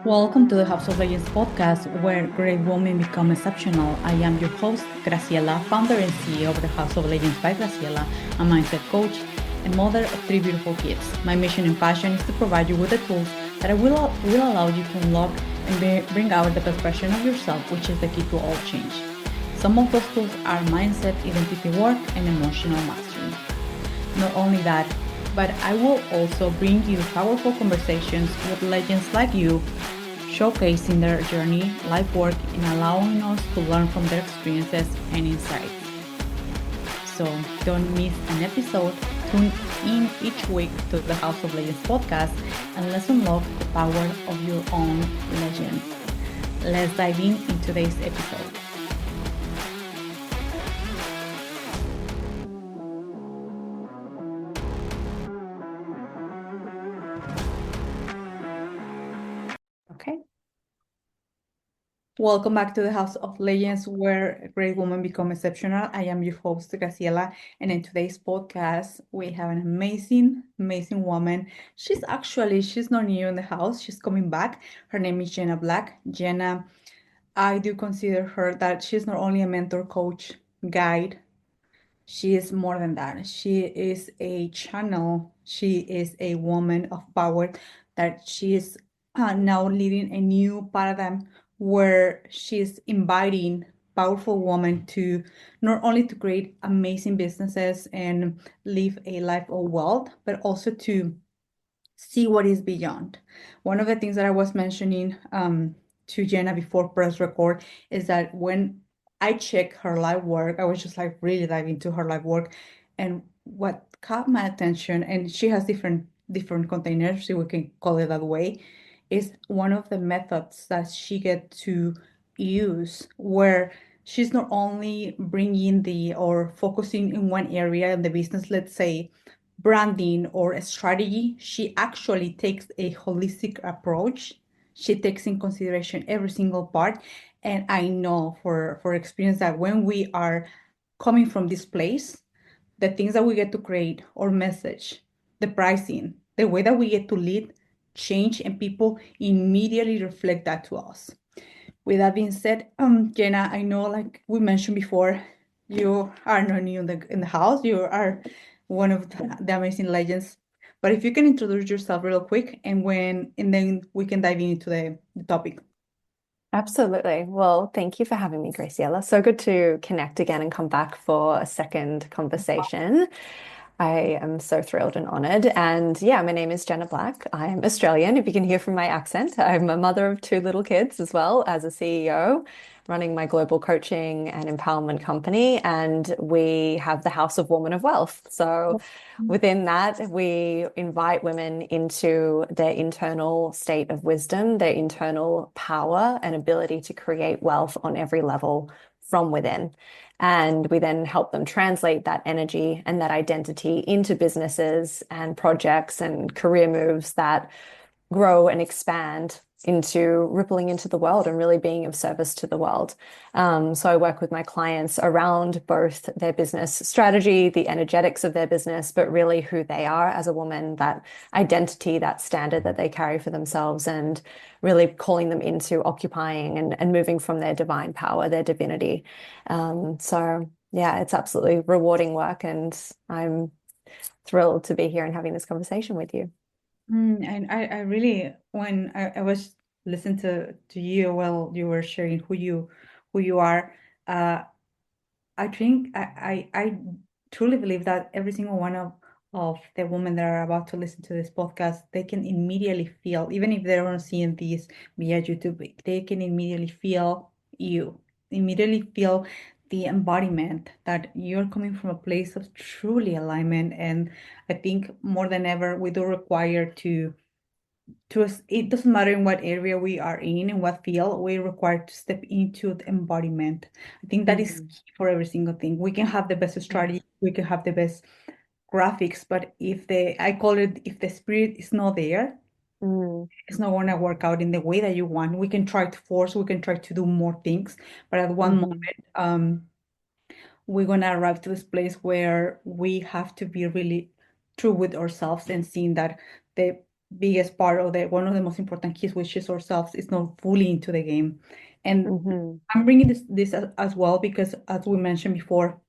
Welcome to the House of Legends podcast, where great women become exceptional. I am your host, Graciela, founder and CEO of the House of Legends by Graciela, a mindset coach and mother of three beautiful kids. My mission and passion is to provide you with the tools that will allow you to unlock and bring out the best version of yourself, which is the key to all change. Some of those tools are mindset, identity work, and emotional mastery. Not only that, but I will also bring you powerful conversations with legends like you, showcasing their journey, life work, and allowing us to learn from their experiences and insights. So don't miss an episode. Tune in each week to the House of Legends podcast and let's unlock the power of your own legend. Let's dive in today's episode. Okay. Welcome back to the House of Legends, where great women become exceptional. I am your host, Graciela, and in today's podcast, we have an amazing woman. She's not new in the house. She's coming back. Her name is Jenna Black. Jenna, I do consider her that she's not only a mentor, coach, guide. She is more than that. She is a channel. She is a woman of power that she is now leading a new paradigm where she's inviting powerful women to not only to create amazing businesses and live a life of wealth, but also to see what is beyond. One of the things that I was mentioning to Jenna before press record is that when I check her live work, I was just like really diving into her live work, and what caught my attention, and she has different containers, so we can call it that way, is one of the methods that she get to use where she's not only bringing the or focusing in one area in the business, let's say branding or a strategy, she actually takes a holistic approach. She takes in consideration every single part. And I know for experience that when we are coming from this place, the things that we get to create or message, the pricing, the way that we get to lead, change, and people immediately reflect that to us. With that being said, Jenna, I know like we mentioned before, you are not new in the house. You are one of the amazing legends. But if you can introduce yourself real quick and then we can dive into the topic. Absolutely. Well, thank you for having me, Graciela. So good to connect again and come back for a second conversation. I am so thrilled and honored. And yeah, my name is Jenna Black. I'm Australian, if you can hear from my accent. I'm a mother of two little kids as well as a CEO, running my global coaching and empowerment company. And we have the House of Woman of Wealth. So within that, we invite women into their internal state of wisdom, their internal power and ability to create wealth on every level from within. And we then help them translate that energy and that identity into businesses and projects and career moves that grow and expand into rippling into the world and really being of service to the world. So I work with my clients around both their business strategy, the energetics of their business, but really who they are as a woman, that identity, that standard that they carry for themselves, and really calling them into occupying and moving from their divine power, their divinity. So yeah, it's absolutely rewarding work, and I'm thrilled to be here and having this conversation with you. And I really, when I was listening to you while you were sharing who you are, uh, I think I truly believe that every single one of the women that are about to listen to this podcast, they can immediately feel, even if they're not seeing this via YouTube, they can immediately feel you, immediately feel the embodiment that you're coming from a place of truly alignment. And I think more than ever, we do require to us, it doesn't matter in what area we are in what field, we're required to step into the embodiment. I think that is Mhm. key for every single thing. We can have the best strategy, we can have the best graphics, but I call it, if the spirit is not there, Mm, it's not going to work out in the way that you want. We can try to force, we can try to do more things, but at one moment, mhm, we're going to arrive to this place where we have to be really true with ourselves and seeing that the biggest part of the one of the most important keys, which is ourselves, is not fully into the game. And Hmm. I'm bringing this as well because, as we mentioned before,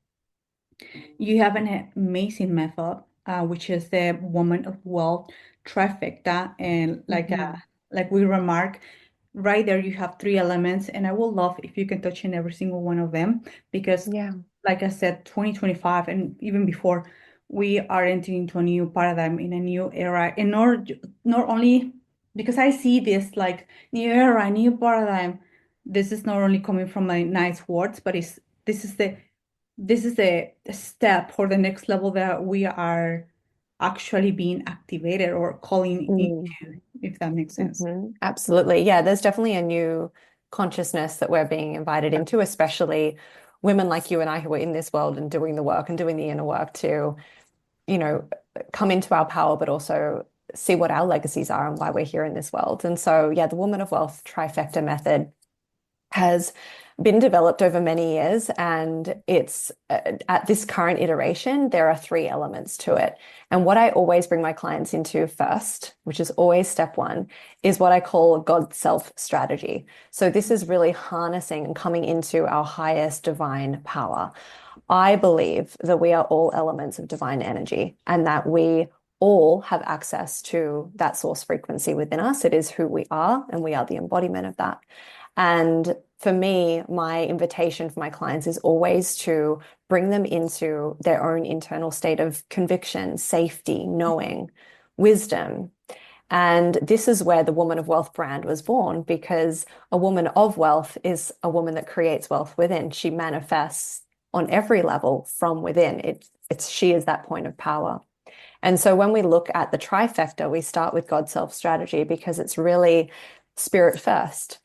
you have an amazing method, which is the woman of wealth trifecta, and Hmm. like we remark, right there you have three elements, and I would love if you can touch on every single one of them because, Yeah. like I said, 2025 and even before, we are entering into a new paradigm in a new era, and not only because I see this like new era, new paradigm. This is not only coming from my nice words, but it's this is the this is a step for the next level that we are actually being activated or calling Mm. into, if that makes sense. Absolutely. Yeah, there's definitely a new consciousness that we're being invited into, especially women like you and I who are in this world and doing the work and doing the inner work to, you know, come into our power, but also see what our legacies are and why we're here in this world. And so, yeah, the Woman of Wealth Trifecta Method has been developed over many years, and it's at this current iteration, there are three elements to it. And what I always bring my clients into first, which is always step one, is what I call a God self strategy. So this is really harnessing and coming into our highest divine power. I believe that we are all elements of divine energy and that we all have access to that source frequency within us. It is who we are, and we are the embodiment of that. And for me, my invitation for my clients is always to bring them into their own internal state of conviction, safety, knowing, wisdom. And this is where the Woman of Wealth brand was born, because a woman of wealth is a woman that creates wealth within. She manifests on every level from within. She is that point of power. And so when we look at the trifecta, we start with God self strategy because it's really spirit first.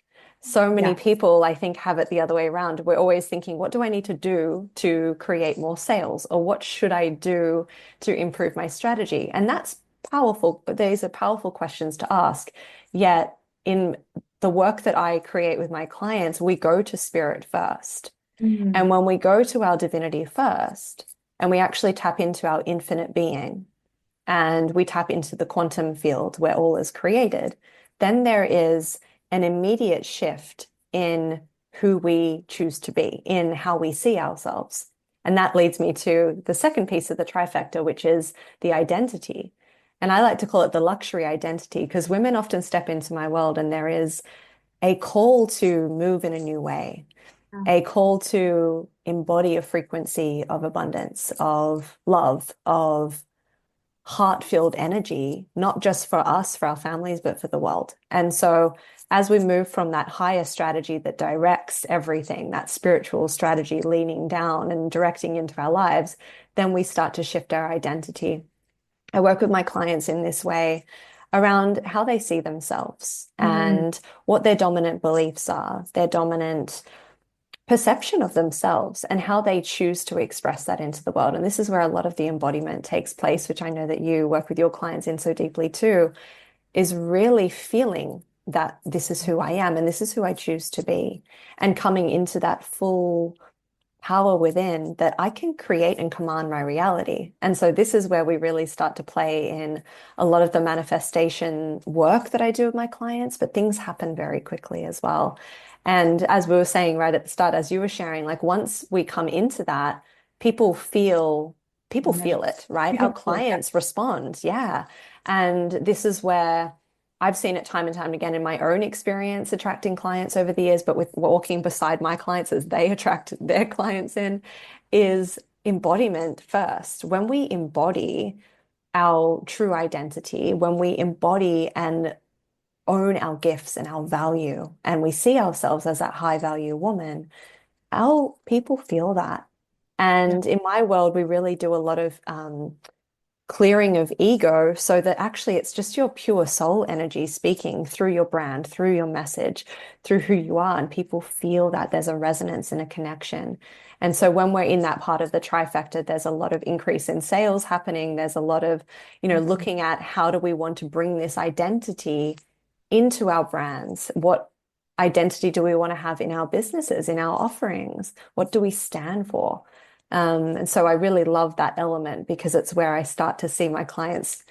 So many Yeah. people, I think, have it the other way around. We're always thinking, what do I need to do to create more sales? Or what should I do to improve my strategy? And that's powerful. These are powerful questions to ask. Yet, in the work that I create with my clients, we go to spirit first. Mm. And when we go to our divinity first, and we actually tap into our infinite being, and we tap into the quantum field where all is created, then there is an immediate shift in who we choose to be, in how we see ourselves. And that leads me to the second piece of the trifecta, which is the identity. And I like to call it the luxury identity because women often step into my world and there is a call to move in a new way, Yeah. a call to embody a frequency of abundance, of love, of heart-filled energy, not just for us, for our families, but for the world. And so as we move from that higher strategy that directs everything, that spiritual strategy leaning down and directing into our lives, then we start to shift our identity. I work with my clients in this way around how they see themselves Mm. and what their dominant beliefs are, their dominant perception of themselves and how they choose to express that into the world. And this is where a lot of the embodiment takes place, which I know that you work with your clients in so deeply too, is really feeling that this is who I am and this is who I choose to be, and coming into that full power within that I can create and command my reality. And so this is where we really start to play in a lot of the manifestation work that I do with my clients, but things happen very quickly as well. And as we were saying right at the start, as you were sharing, like once we come into that, people feel Amen. it, right? Our People feel that. clients respond. Yeah. And this is where I've seen it time and time again in my own experience attracting clients over the years, but with walking beside my clients as they attract their clients in, is embodiment first. When we embody our true identity, when we embody and own our gifts and our value, and we see ourselves as that high value woman, our people feel that. Yeah. And in my world, we really do a lot of clearing of ego so that actually it's just your pure soul energy speaking through your brand, through your message, through who you are. And people feel that there's a resonance and a connection. And so when we're in that part of the trifecta, there's a lot of increase in sales happening. There's a lot of, Mhm. looking at how do we want to bring this identity into our brands? What identity do we want to have in our businesses, in our offerings? What do we stand for? And so I really love that element because it's where I start to see my clients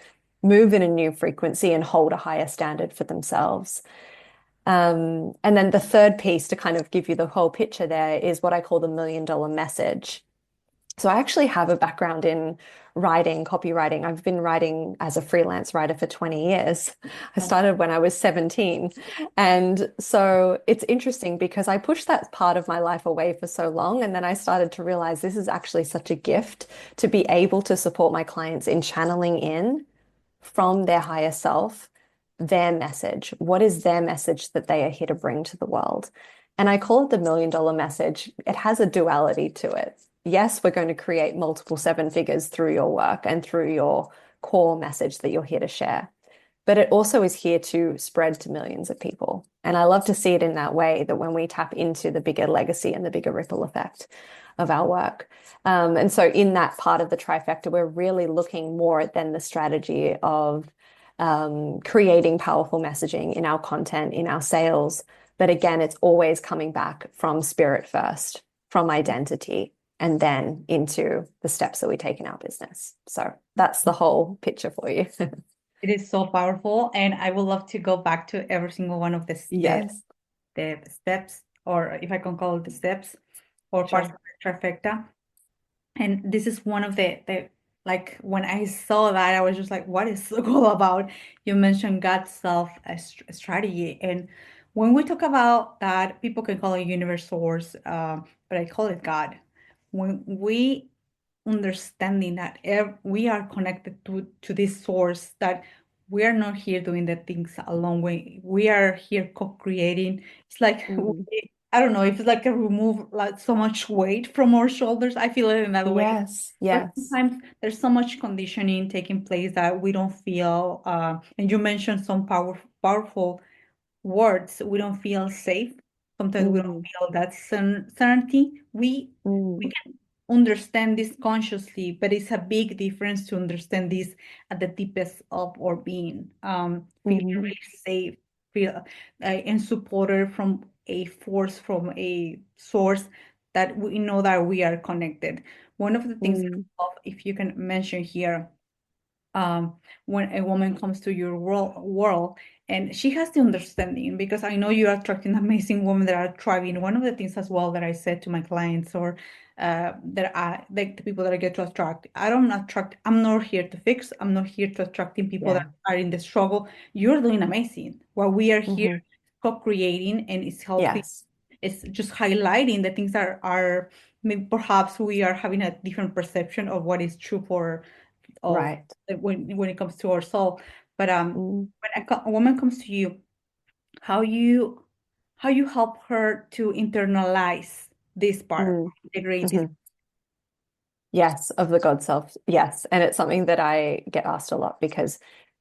move in a new frequency and hold a higher standard for themselves. And then the third piece to kind of give you the whole picture there is what I call the $1 million message. So I actually have a background in writing, copywriting. I've been writing as a freelance writer for 20 years. I started when I was 17. And so it's interesting because I pushed that part of my life away for so long. And then I started to realize this is actually such a gift to be able to support my clients in channeling in from their higher self, their message. What is their message that they are here to bring to the world? And I call it the $1 million message. It has a duality to it. Yes, we're going to create multiple seven figures through your work and through your core message that you're here to share. But it also is here to spread to millions of people. And I love to see it in that way, that when we tap into the bigger legacy and the bigger ripple effect of our work. And so in that part of the trifecta, we're really looking more at then the strategy of creating powerful messaging in our content, in our sales. But again, it's always coming back from spirit first, from identity, and then into the steps that we take in our business. So that's the whole picture for you. It is so powerful, and I would love to go back to every single one of Yes, the steps, or if I can call it the steps, or parts sure. of the trifecta. And this is one of the like when I saw that, I was just like, what is it all about? You mentioned God self strategy. And when we talk about that, people can call it universe source, but I call it God. When we understanding that we are connected to this source, that we are not here doing the things alone. We are here co-creating. It's like Mm. I don't know if it's like a remove like so much weight from our shoulders. I feel it in that way. Yes, But yes. sometimes there's so much conditioning taking place that we don't feel. And you mentioned some powerful words. We don't feel safe. Sometimes we don't Mm, feel that certainty. We mm, can understand this consciously, but it's a big difference to understand this at the deepest of our being. Feeling mm, really safe, feel and supported from a force, from a source that we know that we are connected. One of the things that mm, I love, if you can mention here, um, when a woman comes to your world and she has the understanding, because I know you're attracting amazing women that are thriving. One of the things as well that I said to my clients, or that I like the people that I get to attract, I'm not here to fix, I'm not here to attracting people that yeah. are in the struggle. You're doing amazing. What we are here Hmm. co-creating, and it's helping, Yes. it's just highlighting the things that are maybe perhaps we are having a different perception of what is true for of Right. when it comes to our soul. But Mm, when a woman comes to you, how you how you help her to internalize this part, mm, integrate this. mhm. Yes, of the God self. Yes. And it's something that I get asked a lot because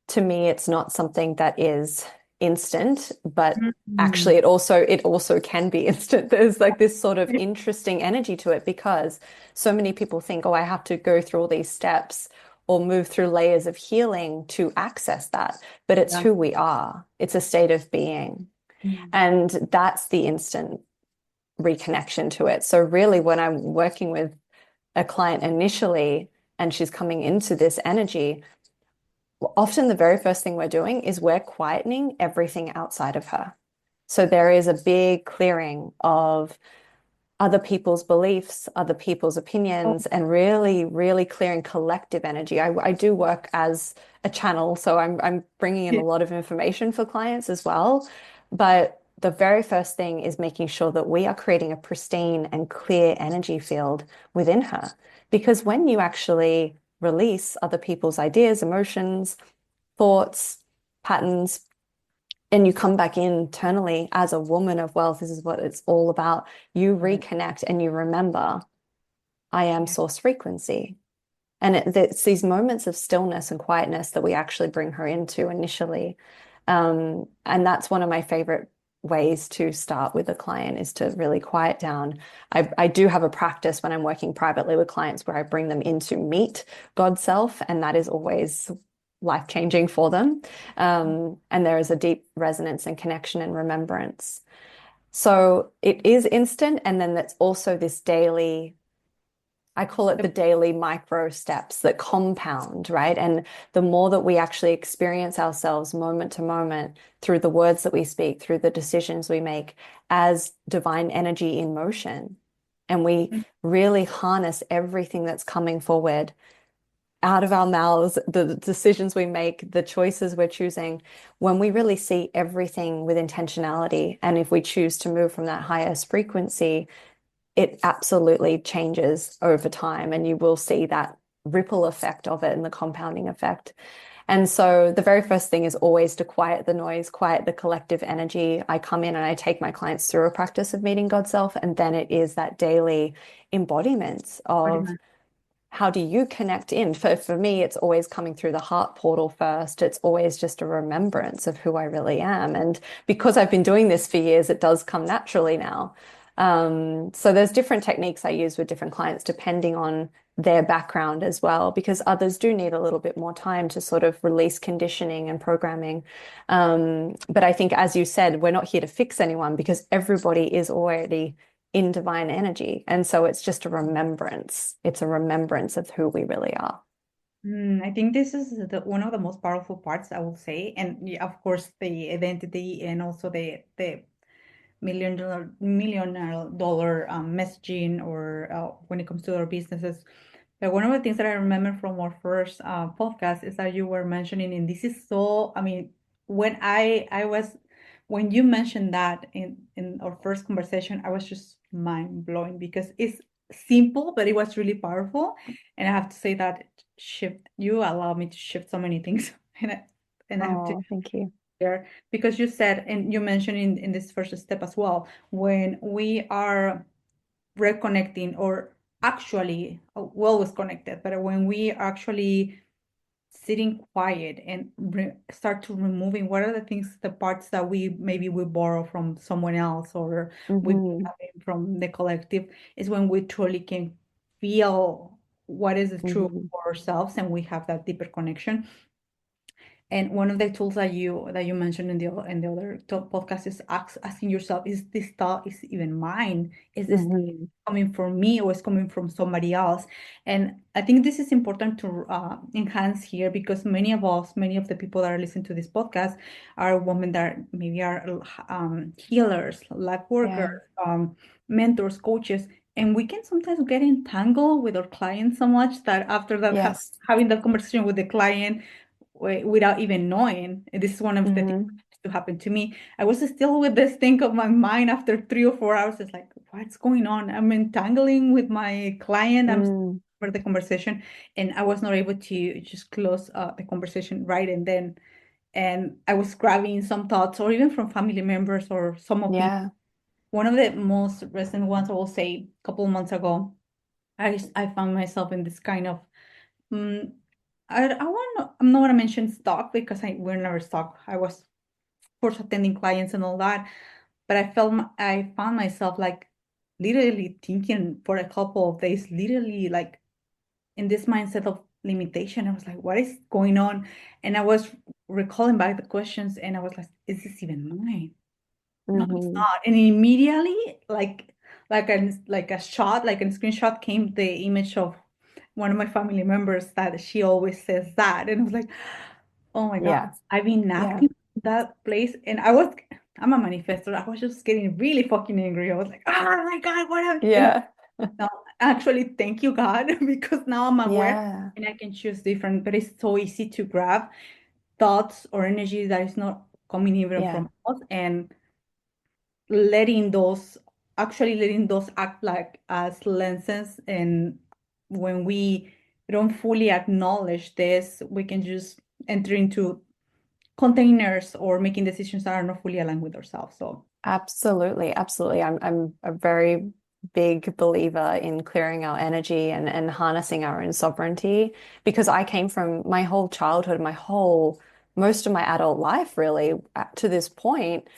to me it's not something that is instant, but Mhm. actually it also can be instant. There's like this sort of interesting energy to it because so many people think, oh, I have to go through all these steps or move through layers of healing to access that. But it's Yeah. who we are. It's a state of being. Mhm. And that's the instant reconnection to it. So really when I'm working with a client initially and she's coming into this energy, often the very first thing we're doing is we're quietening everything outside of her. So there is a big clearing of other people's beliefs, other people's Oh, opinions, and really, really clearing collective energy. I do work as a channel, so I'm bringing in a yeah. lot of information for clients as well. But the very first thing is making sure that we are creating a pristine and clear energy field within her. Because when you actually release other people's ideas, emotions, thoughts, patterns, and you come back internally as a woman of wealth, this is what it's all about. You reconnect and you remember, I am source frequency. And it's these moments of stillness and quietness that we actually bring her into initially. And that's one of my favorite ways to start with a client is to really quiet down. I do have a practice when I'm working privately with clients where I bring them in to meet God self, and that is always life-changing for them. And there is a deep resonance and connection and remembrance. So it is instant, and then that's also this daily I call it the daily micro steps that compound, right? And the more that we actually experience ourselves moment to moment through the words that we speak, through the decisions we make as divine energy in motion, and we really harness everything that's coming forward out of our mouths, the decisions we make, the choices we're choosing, when we really see everything with intentionality, and if we choose to move from that highest frequency, it absolutely changes over time, and you will see that ripple effect of it and the compounding effect. And so the very first thing is always to quiet the noise, quiet the collective energy. I come in and I take my clients through a practice of meeting God's self, and then it is that daily embodiment of how do you connect in? For me, it's always coming through the heart portal first. It's always just a remembrance of who I really am. And because I've been doing this for years, it does come naturally now. So there's different techniques I use with different clients depending on their background as well, because others do need a little bit more time to sort of release conditioning and programming. But I think, as you said, we're not here to fix anyone because everybody is already in divine energy. And so it's just a remembrance. It's a remembrance of who we really are. I think this is one of the most powerful parts, I will say. And yeah, of course, the identity and also the million dollar messaging or when it comes to our businesses. But one of the things that I remember from our first podcast is that you were mentioning, and this is so, I mean, when I was, when you mentioned that in our first conversation, I was just mind blowing because it's simple, but it was really powerful. And I have to say that shift, you allow me to shift so many things. And I have to Oh, thank you. there because you said, and you mentioned in this first step as well, when we are reconnecting or actually we always connected, but when we are actually sitting quiet and start to removing what are the things, the parts that we maybe we borrow from someone else or we Hmm. from the collective, is when we truly can feel what is the truth Hmm. for ourselves and we have that deeper connection. And one of the tools that you mentioned in the other podcast is asking yourself, is this thought is even mine? Is this Hmm. coming from me or is coming from somebody else? And I think this is important to enhance here because many of us, many of the people that are listening to this podcast are women that maybe are healers, life workers, Yeah. mentors, coaches. And we can sometimes get entangled with our clients so much that after that, Yes. having that conversation with the client without even knowing. And this is one of the things Hmm. that used to happen to me. I was still with this thing of my mind after 3 or 4 hours. It's like, what's going on? I'm entangling with my client. I'm Mm. for the conversation, and I was not able to just close the conversation right and then. And I was grabbing some thoughts, or even from family members or some opinions. Yeah. One of the most recent ones, I will say, a couple of months ago, I found myself in this kind of Mm, I'm not gonna mention stock because we're never stock. I was, of course, attending clients and all that, but I found myself like literally thinking for a couple of days, literally like in this mindset of limitation. I was like, what is going on? And I was recalling back the questions, and I was like, is this even mine? No, it's Hmm. not. And immediately, like a shot, like a screenshot came the image of one of my family members that she always says that. And I was like, oh my God, Yeah. I've been Yeah. napping in that place. And I'm a manifestor. I was just getting really fucking angry. I was like, oh my God, what have and Yeah. now actually thank you, God, because now I'm aware Yeah. and I can choose different, but it's so easy to grab thoughts or energy that is not coming even Yeah. from us and letting those letting those act like as lenses. And when we don't fully acknowledge this, we can just enter into containers or making decisions that are not fully aligned with ourselves. So Absolutely. Absolutely. I'm a very big believer in clearing our energy and harnessing our own sovereignty because I came from my whole childhood, most of my adult life, really, to this point,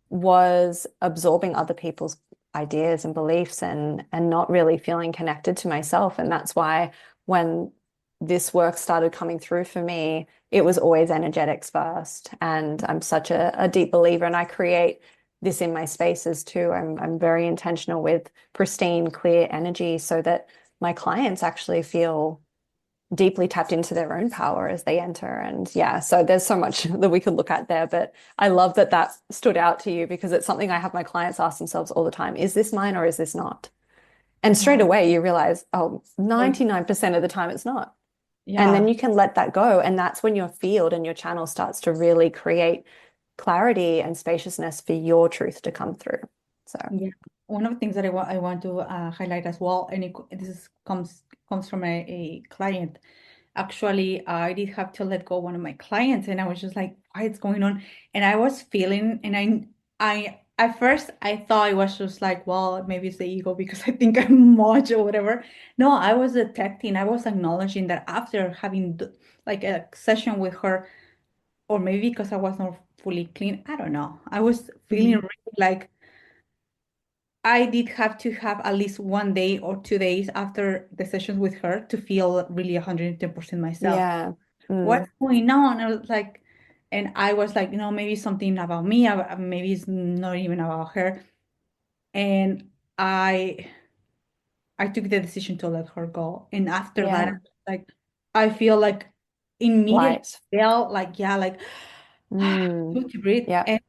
was absorbing other people's ideas and beliefs and not really feeling connected to myself. And that's why when this work started coming through for me, it was always energetics first. And I'm such a deep believer, and I create this in my spaces too. I'm very intentional with pristine, clear energy so that my clients actually feel deeply tapped into their own power as they enter. And yeah, so there's so much that we could look at there. But I love that that stood out to you because it's something I have my clients ask themselves all the time. Is this mine or is this not? And straight Yeah. away you realize, oh, So, 99% of the time it's not. And then yeah. you can let that go. And that's when your field and your channel starts to really create clarity and spaciousness for your truth to come through. So, Yeah. One of the things that I want to highlight as well, and comes from a client. Actually, I did have to let go of one of my clients, and I was just like, "Why is going on?" And I was feeling, and I at first I thought it was just like, well, maybe it's the ego because I think I'm much or whatever. No, I was detecting, I was acknowledging that after having like a session with her, or maybe because I was not fully clean, I don't know. I was feeling mhm. really like I did have to have at least 1 day or 2 days after the sessions with her to feel really 110% myself. Yeah. What's Mm. going on? And I was like, maybe something about me, maybe it's not even about her. And I took the decision to let her go. And after that, Yeah. like, I feel like immediately Light. felt like, yeah, like, Mm. to breathe. Yeah. And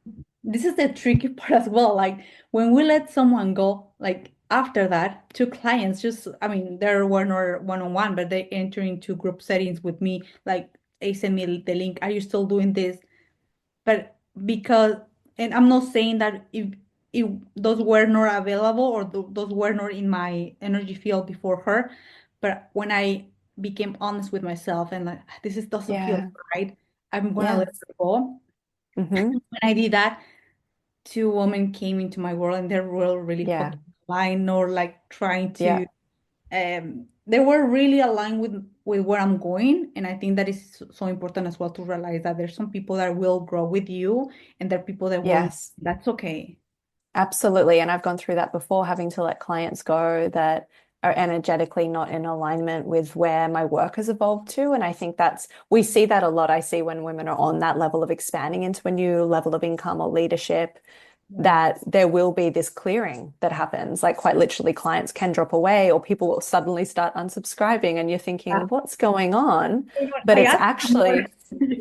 this is the tricky part as well. Like when we let someone go, like after that, two clients just, I mean, there were no one-on-one, but they enter into group settings with me. Like they send me the link. Are you still doing this? But because, and I'm not saying that if those were not available or those were not in my energy field before her, but when I became honest with myself and like this is doesn't feel Yeah. right, I'm gonna let Yeah. her go. Hmm. When I did that, two women came into my world and they were really Yeah. fucking aligned or like trying Yeah. to they were really aligned with where I'm going. And I think that is so important as well to realize that there's some people that will grow with you and there are people that will not. Yes. That's okay. Absolutely. And I've gone through that before, having to let clients go that are energetically not in alignment with where my work has evolved to. And I think we see that a lot. I see when women are on that level of expanding into a new level of income or leadership, Yeah. that there will be this clearing that happens. Like quite literally, clients can drop away or people will suddenly start unsubscribing, and you're thinking, what's going on? But I it's asked more. actually,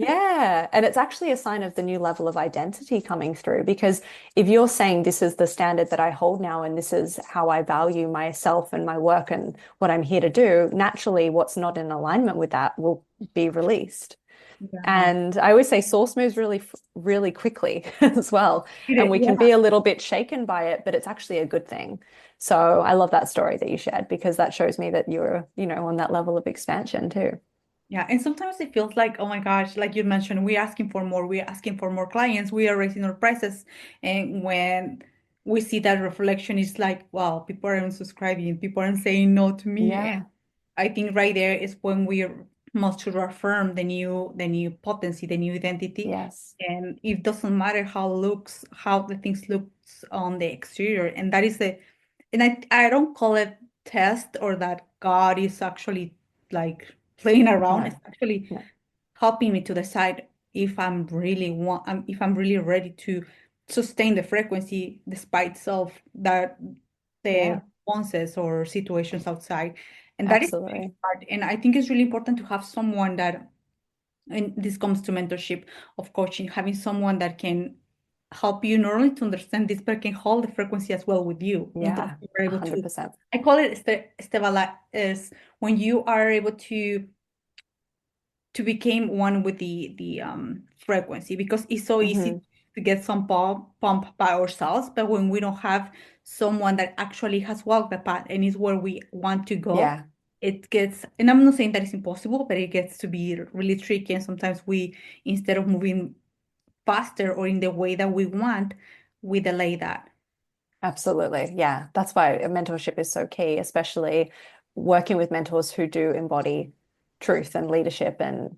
yeah. And it's actually a sign of the new level of identity coming through. Because if you're saying this is the standard that I hold now, and this is how I value myself and my work and what I'm here to do, naturally, what's not in alignment with that will be released. Yeah. And I always say source moves really, really quickly as well. And we can Yeah. be a little bit shaken by it, but it's actually a good thing. So I love that story that you shared because that shows me that you're, on that level of expansion too. Yeah, and sometimes it feels like, oh my gosh, like you mentioned, we're asking for more clients, we are raising our prices. And when we see that reflection, it's like, wow, people are unsubscribing, people are saying no to me. And Yeah. I think right there is when we must reaffirm the new potency, the new identity. Yes. And it doesn't matter how the things looks on the exterior. And that is and I don't call it test or that God is actually like playing around. It's No, actually no. helping me to decide if I'm really ready to sustain the frequency despite of that the Yeah, responses or situations outside. And that is really absolutely. hard. And I think it's really important to have someone that, and this comes to mentorship of coaching, having someone that can help you not only to understand this, but can hold the frequency as well with you. And that Yeah, you're able to, 100%. I call it estevala, is when you are able to become one with the frequency, because it's so easy Hmm. to get some pump by ourselves, but when we don't have someone that actually has walked the path and is where we want to go, Yeah, it gets, and I'm not saying that it's impossible, but it gets to be really tricky. And sometimes we, instead of moving faster or in the way that we want, we delay that. absolutely. Yeah, that's why a mentorship is so key, especially working with mentors who do embody truth and leadership and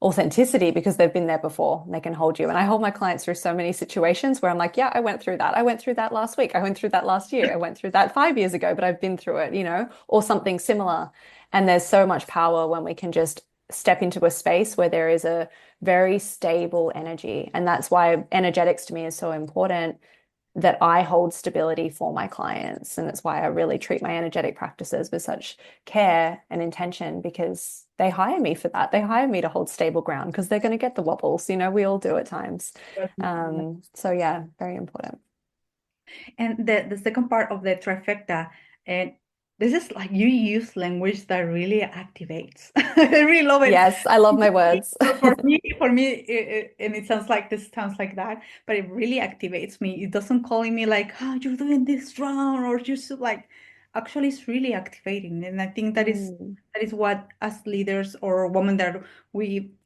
authenticity because they've been there before. And they can hold you. And I hold my clients through so many situations where I'm like, yeah, I went through that. I went through that last week. I went through that last year. I went through that 5 years ago, but I've been through it, or something similar. And there's so much power when we can just step into a space where there is a very stable energy. And that's why energetics to me is so important that I hold stability for my clients. And it's why I really treat my energetic practices with such care and intention, because they hire me for that. They hire me to hold stable ground because they're going to get the wobbles. We all do at times. So yeah, very important. And the second part of the trifecta, and this is like you use language that really activates. I really love it. Yes, I love my words. And it sounds like this sounds like that, but it really activates me. It doesn't calling me like, "Oh, you're doing this wrong," or just like, actually, it's really activating. And I think Mm, that is what as leaders or women that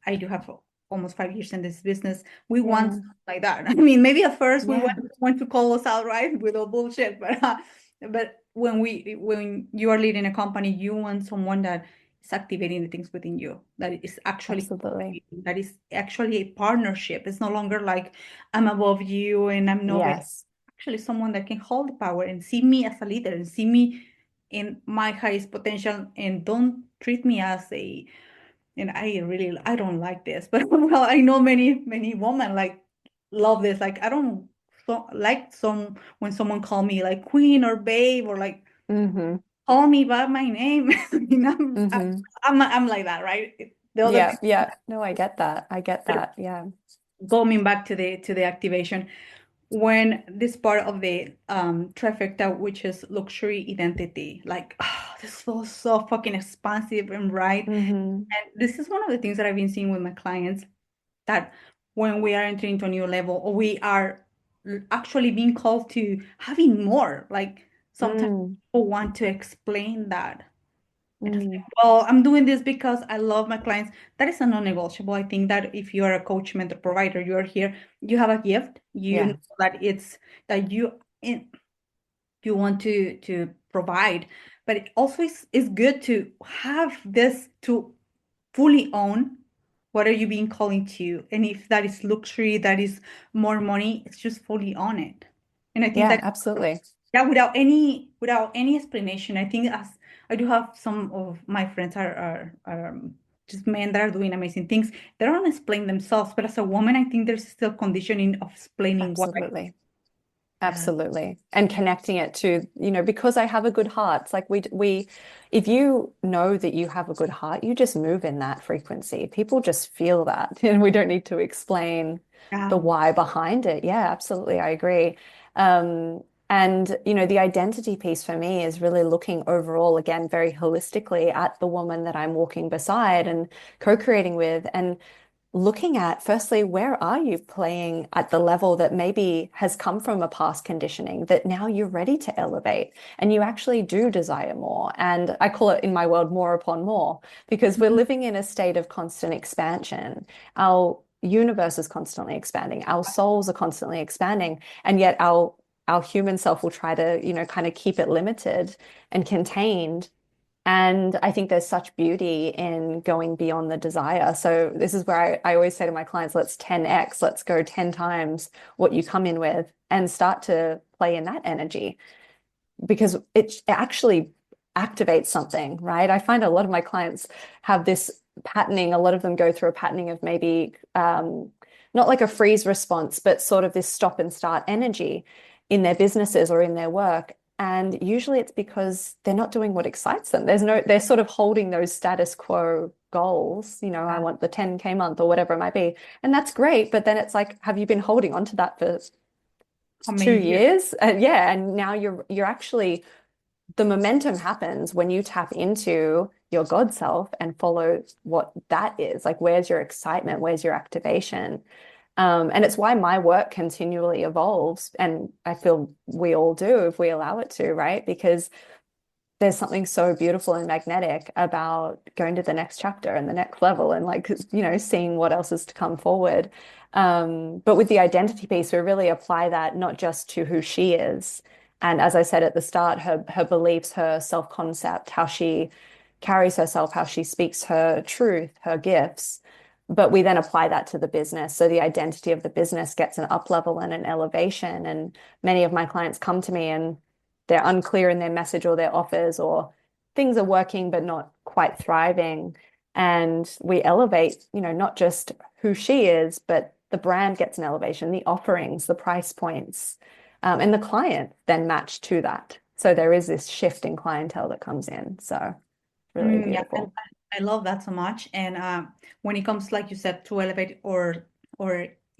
I do have almost 5 years in this business, we want yeah, like that. I mean, maybe at first we yeah, want to call us out, right, with all bullshit, but when you are leading a company, you want someone that is activating the things within you, that is actually absolutely. that is actually a partnership. It's no longer like I'm above you and I'm nobody. Yes. Actually, someone that can hold the power and see me as a leader and see me in my highest potential and don't treat me as a and I don't like this, but well, I know many women like love this. Like I don't like some when someone call me like queen or babe or like Mm-hmm. call me by my name. I mean, Mm-hmm. I'm like that, right? The other Yeah, thing, yeah. No, I get that. I get but that. Yeah. going back to the activation, when this part of the trifecta, which is luxury identity, like this feels so fucking expansive and right. Mm-hmm. And this is one of the things that I've been seeing with my clients that when we are entering into a new level or we are actually being called to having more, like sometimes Mm, people want to explain that. And it's mm. like, well, I'm doing this because I love my clients. That is a non-negotiable. I think that if you are a coach, mentor, provider, you are here, you have a gift. You know Yeah, that it's that you want to provide, but it also is good to have this to fully own what are you being called into, and if that is luxury, that is more money, it's just fully on it. And I think yeah, that absolutely. yeah, without any explanation, I think as I do have some of my friends are just men that are doing amazing things. They don't explain themselves, but as a woman, I think there's still conditioning of explaining why. Absolutely. Yeah. Absolutely. And connecting it to, because I have a good heart. It's like if you know that you have a good heart, you just move in that frequency. People just feel that. And we don't need to explain the Yeah. why behind it. Yeah, absolutely. I agree. And, the identity piece for me is really looking overall, again, very holistically at the woman that I'm walking beside and co-creating with. And looking at, firstly, where are you playing at the level that maybe has come from a past conditioning that now you're ready to elevate and you actually do desire more. And I call it in my world more upon more because we're Mhm. living in a state of constant expansion. Our universe is constantly expanding, our souls are constantly expanding, and yet our human self will try to, kind of keep it limited and contained. And I think there's such beauty in going beyond the desire. So this is where I always say to my clients, let's 10x, let's go 10 times what you come in with and start to play in that energy because it actually activates something, right? I find a lot of my clients have this patterning. A lot of them go through a patterning of maybe not like a freeze response, but sort of this stop and start energy in their businesses or in their work. And usually it's because they're not doing what excites them. They're sort of holding those status quo goals. I Yeah. want the 10K month or whatever it might be. And that's great. But then it's like, have you been holding on to that for How two many years? years? And yeah, and now you're actually the momentum happens when you tap into your God self and follow what that is. Like, where's your excitement? Where's your activation? And it's why my work continually evolves. And I feel we all do if we allow it to, right? Because there's something so beautiful and magnetic about going to the next chapter and the next level and like, seeing what else is to come forward. But with the identity piece, we really apply that not just to who she is. And as I said at the start, her beliefs, her self-concept, how she carries herself, how she speaks her truth, her gifts. But we then apply that to the business. So the identity of the business gets an up level and an elevation. And many of my clients come to me and they're unclear in their message or their offers, or things are working but not quite thriving. And we elevate, not just who she is, but the brand gets an elevation, the offerings, the price points. And the client then match to that. So there is this shift in clientele that comes in. So really Yeah, beautiful. I love that so much. And when it comes, like you said, to elevate or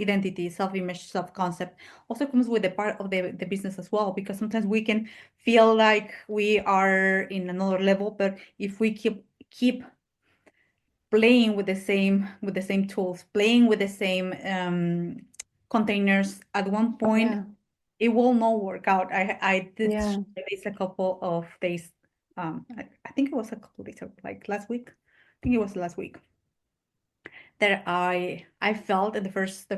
identity, self-image, self-concept, also comes with the part of the business as well, because sometimes we can feel like we are in another level, but if we keep playing with the same tools, playing with the same containers, at one point Yeah. it will not work out. I did Yeah. this a couple of days. I think it was a couple of days ago, like last week. I think it was last week that I felt in the first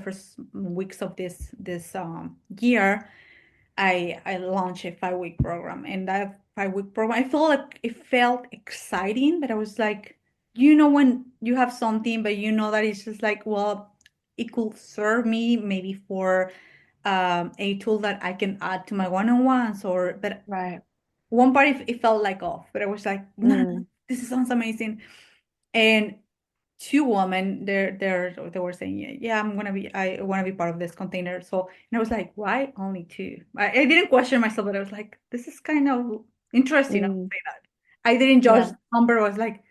weeks of this year. I launched a 5 week program, and that 5 week program, I felt like it felt exciting, but I was like, when you have something, but that it's just like, well, it could serve me maybe for a tool that I can add to my one-on-ones, but Right. one part it felt like off, but I was like, no, Mm. this sounds amazing. And two women they were saying, yeah, I want to be part of this container. So, and I was like, why only two? I didn't question myself, but I was like, this is kind of interesting. I would Mm. say that I didn't judge Yeah. the number. I was like,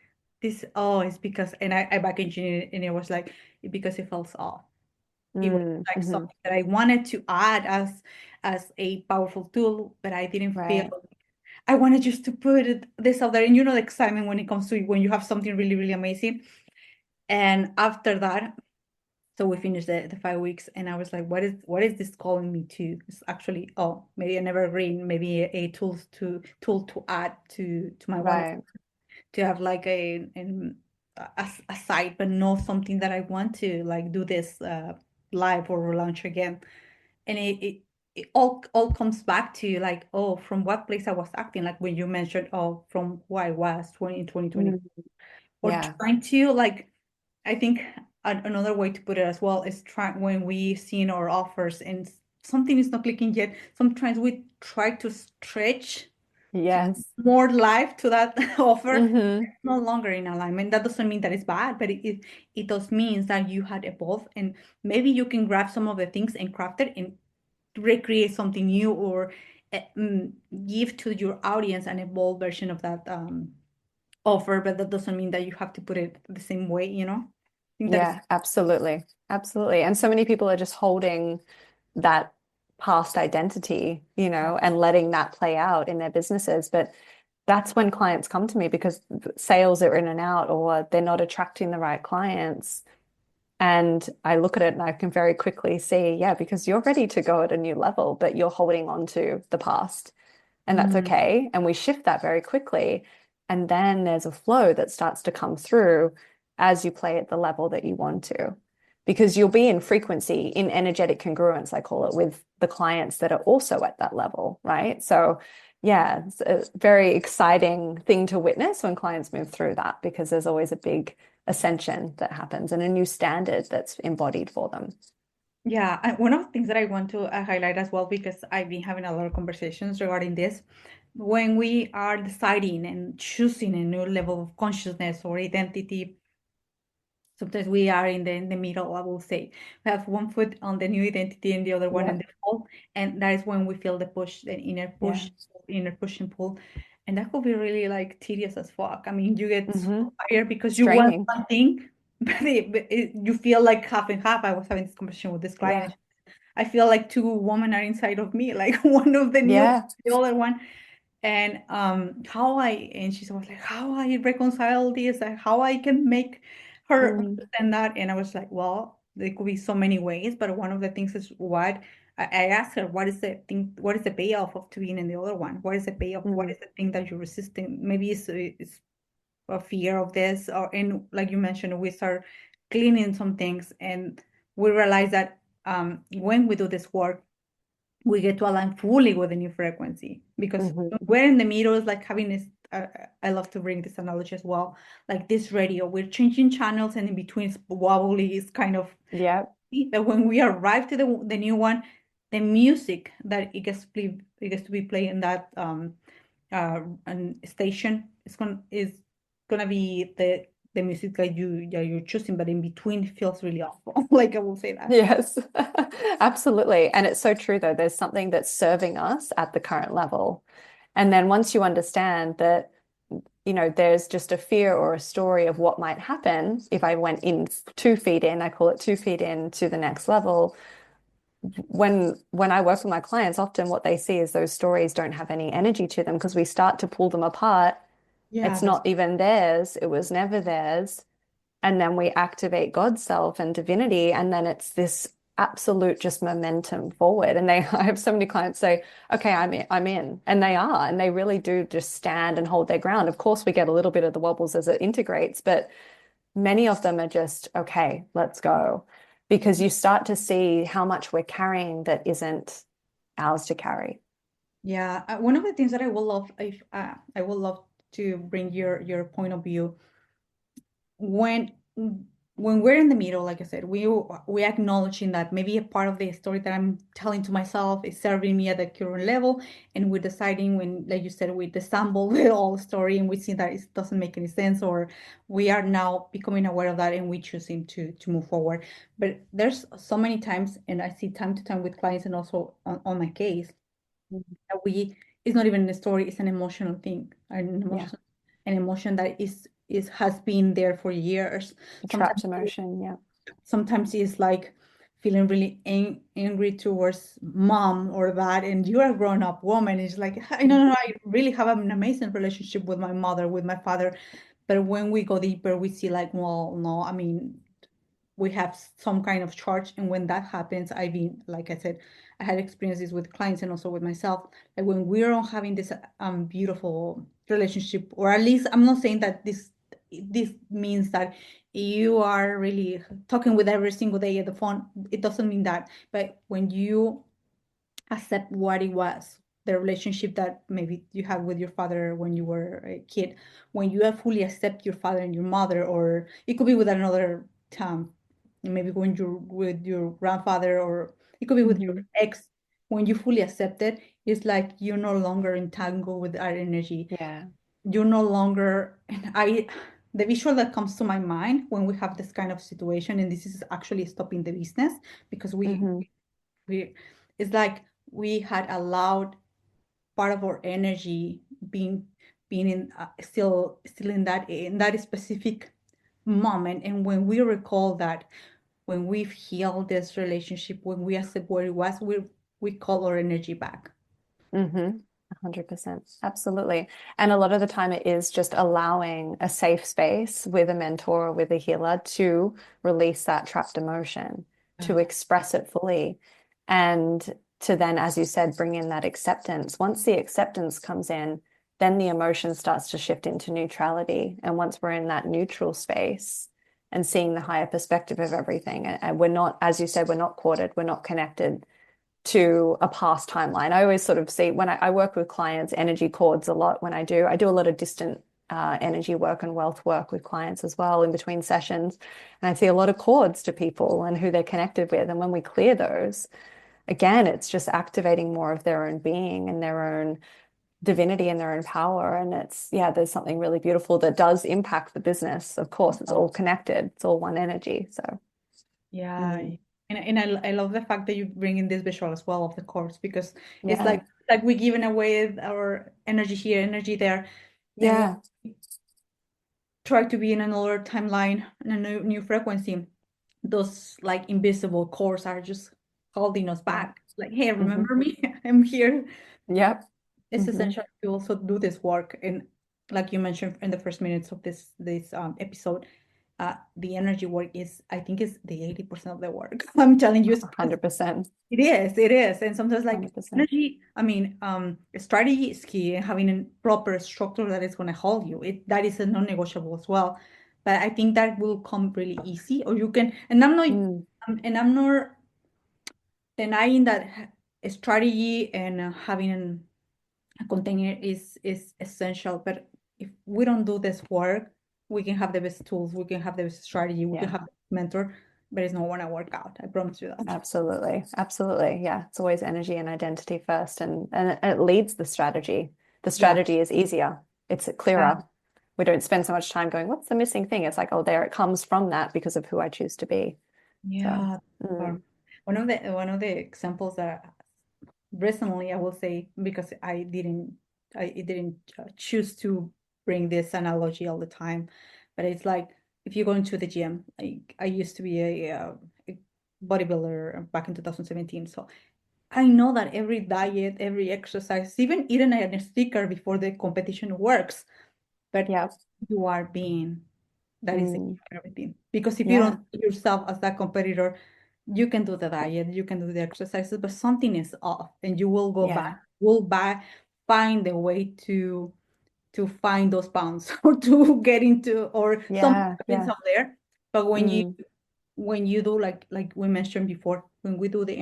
this, oh, it's because, and I back engineered it, and it was like, because it felt off. It was Mm. like Hmm. something that I wanted to add as a powerful tool, but I didn't feel Right. I wanted just to put this out there. And the excitement when it comes to when you have something really, really amazing. And after that, so we finished the 5 weeks, and I was like, what is this calling me to? It's actually, oh, maybe an evergreen, maybe a tool to add to my one, Right. to have like a site, but not something that I want to like do this live or launch again. And it all comes back to like, oh, from what place I was acting, like when you mentioned, oh, from who I was 2020, Mm. or Yeah. trying to like, I think another way to put it as well is try when we seen our offers and something is not clicking yet. Sometimes we try to stretch Yes. more life to that offer. Hmm. It's no longer in alignment. That doesn't mean that it's bad, but it does means that you had evolved, and maybe you can grab some of the things and craft it and recreate something new, or uh, mm, give to your audience an evolved version of that offer. But that doesn't mean that you have to put it the same way. I think that is. Yeah, absolutely. Absolutely. And so many people are just holding that past identity, and letting that play out in their businesses. But that's when clients come to me because sales are in and out or they're not attracting the right clients. And I look at it and I can very quickly see, yeah, because you're ready to go at a new level, but you're holding on to the past. And that's Mm, okay. And we shift that very quickly. And then there's a flow that starts to come through as you play at the level that you want to. Because you'll be in frequency, in energetic congruence, I call it, with the clients that are also at that level, right? So, yeah, it's a very exciting thing to witness when clients move through that because there's always a big ascension that happens and a new standard that's embodied for them. yeah, one of the things that I want to highlight as well, because I've been having a lot of conversations regarding this, when we are deciding and choosing a new level of consciousness or identity. Sometimes we are in the middle, I will say. We have one foot on the new identity and the other one in Yeah, the fall. And that is when we feel the push, the yeah. inner push and pull. And that could be really like tedious as fuck. I mean, you get so Hmm. tired because It's you want draining. something, you feel like half and half. I was having this conversation with this client. Yeah. I feel like two women are inside of me, like one of the new, Yeah. the other one. And and she was like, how I reconcile this, and how I can make her Mm. understand that. And I was like, well, there could be so many ways, but one of the things is what I asked her, what is the thing, what is the payoff of to being in the other one? What is the payoff? What Mm. is the thing that you're resisting? Maybe it's a fear of this, or and like you mentioned, we start cleaning some things, and we realize that when we do this work, we get to align fully with the new frequency, because Hmm. when we're in the middle, it's like having this. I love to bring this analogy as well, like this radio. We're changing channels, and in between, it's wobbly. It's kind of Yeah. that when we arrive to the new one, the music that it gets to be played in that station is gonna be the music that you're choosing, but in between it feels really awful. Like I will say that. Yes, absolutely. And it's so true, though. There's something that's serving us at the current level. And then once you understand that, there's just a fear or a story of what might happen if I went in 2 feet in, I call it 2 feet in to the next level. When I work with my clients, often what they see is those stories don't have any energy to them because we start to pull them apart. Yeah, It's that's not even theirs. It was never theirs. And then we activate God's self and divinity, and then it's this absolute just momentum forward. And I have so many clients say, okay, I'm in. And they are, and they really do just stand and hold their ground. Of course, we get a little bit of the wobbles as it integrates, but many of them are just, okay, let's go. Because you start to see how much we're carrying that isn't ours to carry. yeah. One of the things that I would love if I would love to bring your point of view when when we're in the middle, like I said, we acknowledging that maybe a part of the story that I'm telling to myself is serving me at the current level, and we're deciding when, like you said, we disassemble the whole story and we see that it doesn't make any sense, or we are now becoming aware of that and we choosing to move forward. But there's so many times, and I see time to time with clients and also on my case that we it's not even a story, it's an emotional thing, Yeah. an emotion that is has been there for years. The sometimes trapped emotion. Yeah. sometimes it's like feeling really angry towards mom or that, and you're a grown-up woman. It's like, I know, I really have an amazing relationship with my mother, with my father, but when we go deeper we see like, well, no, I mean, we have some kind of charge. And when that happens, I've been, like I said, I had experiences with clients and also with myself. Like when we're all having this beautiful relationship, or at least I'm not saying that this means that you are really talking with every single day at the phone. It doesn't mean that. But when you accept what it was, the relationship that maybe you had with your father when you were a kid, when you have fully accept your father and your mother, or it could be with another time, maybe when you're with your grandfather, or it could be with your Hmm. ex, when you fully accept it, it's like you're no longer entangled with our energy. Yeah. You're no longer, and the visual that comes to my mind when we have this kind of situation, and this is actually stopping the business because Hmm. we it's like we had allowed part of our energy being in still in that specific moment. And when we recall that, when we've healed this relationship, when we accept what it was, we call our energy back. 100%. Absolutely. And a lot of the time it is just allowing a safe space with a mentor or with a healer to release that trapped emotion, to express it fully. And to then, as you said, bring in that acceptance. Once the acceptance comes in, then the emotion starts to shift into neutrality. And once we're in that neutral space and seeing the higher perspective of everything, and we're not, as you said, we're not courted, we're not connected to a past timeline. I always sort of see when I work with clients, energy cords a lot when I do a lot of distant energy work and wealth work with clients as well in between sessions. And I see a lot of cords to people and who they're connected with. And when we clear those, again, it's just activating more of their own being and their own divinity and their own power. And it's, yeah, there's something really beautiful that does impact the business. Of course, it's all connected, it's all one energy. So, Yeah. mm, And I love the fact that you bring in this visual as well of the course, because it's yeah, like we're giving away our energy here, energy there. And when yeah, we try to be in another timeline and a new frequency, those like invisible cores are just holding us yeah. back. Like, hey, Hmm. remember me? I'm here. Yep. It's Hmm. essential to also do this work. And like you mentioned in the first minutes of this episode, the energy work is, I think, is the 80% of the work. I'm telling you, it's 100%. it is. And sometimes like 100%. energy, I mean, strategy is key, and having a proper structure that is going to hold you. That is a non-negotiable as well. But I think that will come really easy, or you can, Mm, and I'm not denying that strategy and having a container is essential. But if we don't do this work, we can have the best tools, we can have the best strategy, we can yeah, have the best mentor, but it's not going to work out. I promise you that. absolutely. Absolutely. Yeah. It's always energy and identity first, and it leads the strategy. The Yeah. strategy is easier. It's Yeah. clearer. We don't spend so much time going, what's the missing thing? It's like, oh, there it comes from that because of who I choose to be. So, Yeah. Or mm, one of the examples that recently I will say, because I didn't choose to bring this analogy all the time, but it's like if you go into the gym, like I used to be a bodybuilder back in 2017. So I know that every diet, every exercise, even eating a sticker before the competition works, but yeah, you are being, that is the key mm, for everything. Because if you don't yeah, see yourself as that competitor, you can do the diet, you can do the exercises, but something is off, and you will go back, yeah, will back, find a way to find those pounds or to get into, or something yeah, happens yeah, up there. But mm, when you do, like we mentioned before, when we do the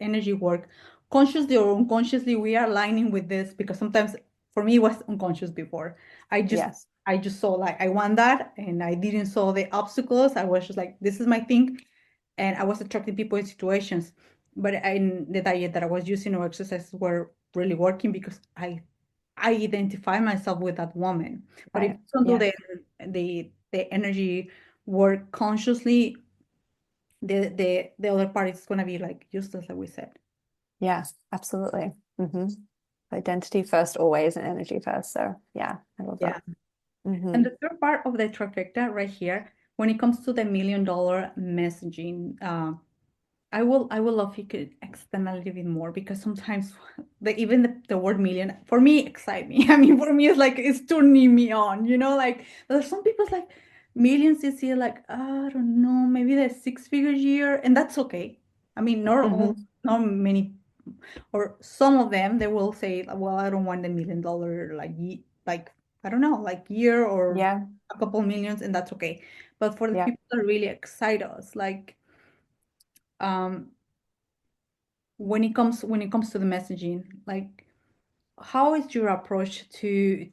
energy work, consciously or unconsciously, we are aligning with this, because sometimes for me it was unconscious before. I just yes, I just saw, like, I want that, and I didn't saw the obstacles. I was just like, this is my thing, and I was attracting people in situations. But in the diet that I was using or exercises were really working, because I identify myself with that woman. But if you right, don't do yeah, the energy work consciously, the other part is gonna be like useless, like we said. yeah, absolutely. Identity first, always, and energy first. So, yeah, I love that. Yeah. Hmm. And the third part of the trifecta right here, when it comes to the $1 million messaging, I will love if you could extend a little bit more, because sometimes even the word million for me excite me. I mean, for me it's like it's turning me on, like there's some people's like millions is here, like, I don't know, maybe the six-figure year, and that's okay. I mean, Hmm. not many, or some of them, they will say, well, I don't want the $1 million, like, I don't know, like year or Yeah, a couple millions, and that's okay. But for the yeah. people that really excite us, like, um when it comes to the messaging, like, how is your approach to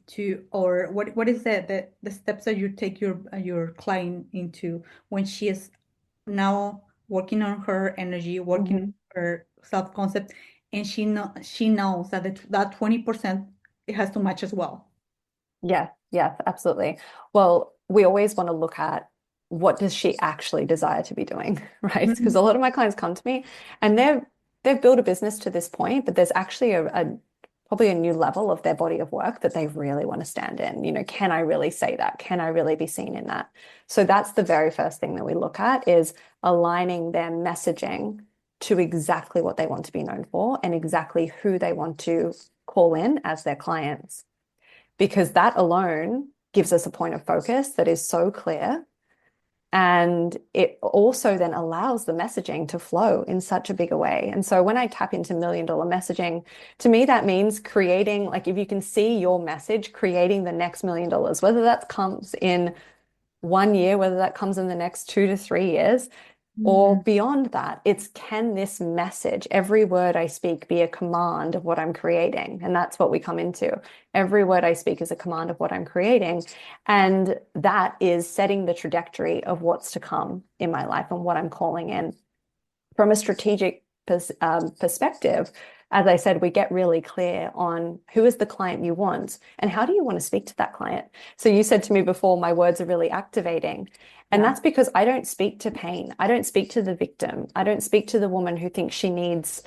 or what is the steps that you take your client into when she is now working on her energy, working on Hmm. her self-concept, and she knows that that 20% it has to match as well. Yeah, yeah, absolutely. Well, we always want to look at what does she actually desire to be doing, right? Because Mhm. a lot of my clients come to me and they've built a business to this point, but there's actually a probably a new level of their body of work that they really want to stand in. Can I really say that? Can I really be seen in that? So that's the very first thing that we look at is aligning their messaging to exactly what they want to be known for and exactly who they want to call in as their clients because that alone gives us a point of focus that is so clear. And it also then allows the messaging to flow in such a bigger way. And so when I tap into $1 million messaging, to me, that means creating, like, if you can see your message, creating the next $1 million, whether that comes in 1 year, whether that comes in the next 2 to 3 years, or Mm, beyond that, it's can this message, every word I speak, be a command of what I'm creating? And that's what we come into. Every word I speak is a command of what I'm creating. And that is setting the trajectory of what's to come in my life and what I'm calling in. From a strategic perspective, as I said, we get really clear on who is the client you want and how do you want to speak to that client. So you said to me before, my words are really activating. And yeah. that's because I don't speak to pain. I don't speak to the victim. I don't speak to the woman who thinks she needs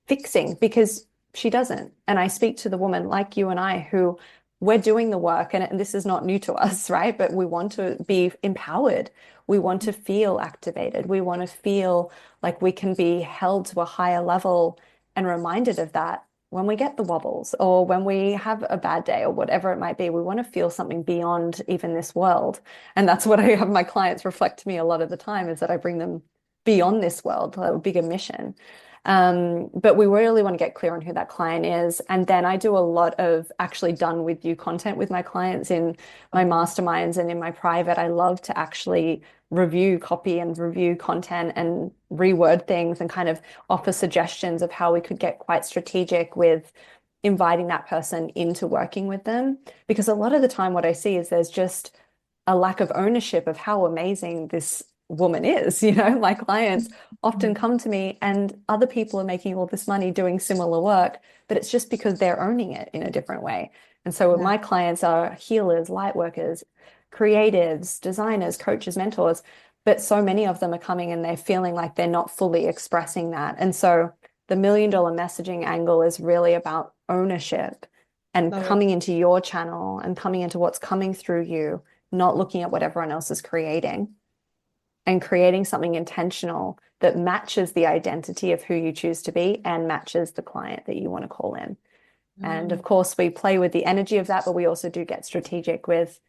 fixing because she doesn't. And I speak to the woman like you and I who we're doing the work and this is not new to us, right? But we want to be empowered. We want to feel activated. We want to feel like we can be held to a higher level and reminded of that when we get the wobbles or when we have a bad day or whatever it might be. We want to feel something beyond even this world. And that's what I have my clients reflect to me a lot of the time is that I bring them beyond this world, a bigger mission. But we really want to get clear on who that client is. And then I do a lot of actually done with you content with my clients in my Okay. masterminds and in my private. I love to actually review copy and review content and reword things and kind of offer suggestions of how we could get quite strategic with inviting that person into working with them. Because a lot of the time, what I see is there's just a lack of ownership of how amazing this woman is. My clients often Mhm. come to me and other people are making all this money doing similar work, but it's just because they're owning it in a different way. And so Yeah. my clients are healers, light workers, creatives, designers, coaches, mentors, but so many of them are coming and they're feeling like they're not fully expressing that. And so the $1 million messaging angle is really about ownership and Love it. coming into your channel and coming into what's coming through you, not looking at what everyone else is creating and creating something intentional that matches the identity of who you choose to be and matches the client that you want to call in. And of course, we play with the energy of that, but we also do get strategic with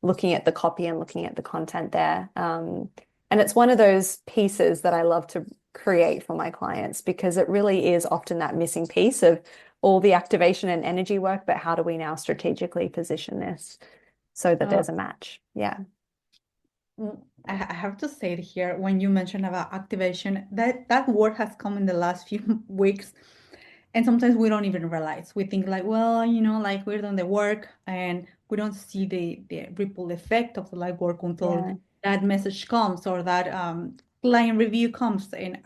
looking at the copy and looking at the content there. And it's one of those pieces that I love to create for my clients because it really is often that missing piece of all the activation and energy work, but how do we now strategically position this so that Uh, there's a match? Yeah. I have to say it here when you mentioned about activation, that word has come in the last few weeks, and sometimes we don't even realize. We think like, well, like we're doing the work, and we don't see the ripple effect of the light work until Yeah. that message comes or that client review comes. And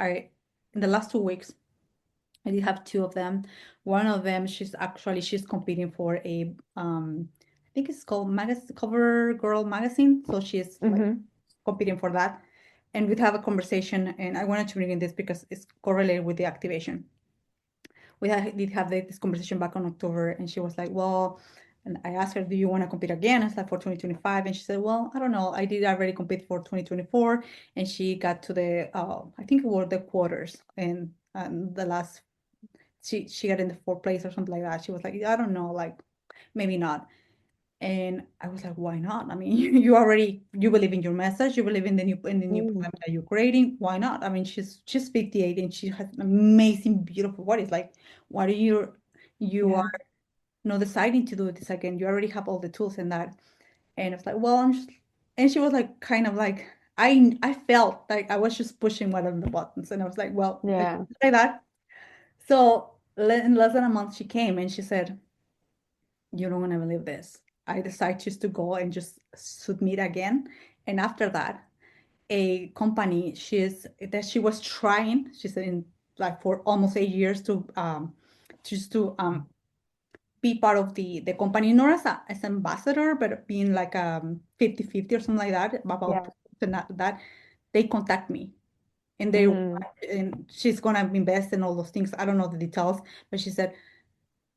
in the last 2 weeks, I did have two of them. One of them, she's competing for a I think it's called magazine Cover Girl magazine. So she's like Hmm. competing for that. And we'd have a conversation, and I wanted to bring in this because it's correlated with the activation. Did have this conversation back on October, and she was like, well, and I asked her, do you want to compete again? It's like for 2025. And she said, well, I don't know. I did already compete for 2024. And she got to I think it were the quarters. And the last she got in the fourth place or something like that. She was like, I don't know, like maybe not. And I was like, why not? I mean, you believe in your message, you believe in the new Mm. program that you're creating. Why not? I mean, she's 58 and she has an amazing, beautiful body. It's like, why do you are Yeah. not deciding to do this again? You already have all the tools in that. And I was like, well, I'm just and she was like kind of like I felt like I was just pushing one of the buttons. And I was like, well, let's Yeah. try that. So in less than a month, she came and she said, you don't want to believe this. I decided just to go and just submit again. And after that, a company she was trying, she said in like for almost 8 years to just to be part of the company, not as ambassador, but being like 50-50 or something like that about Yeah. that. They contact me and Mm. she's gonna invest in all those things. I don't know the details, but she said,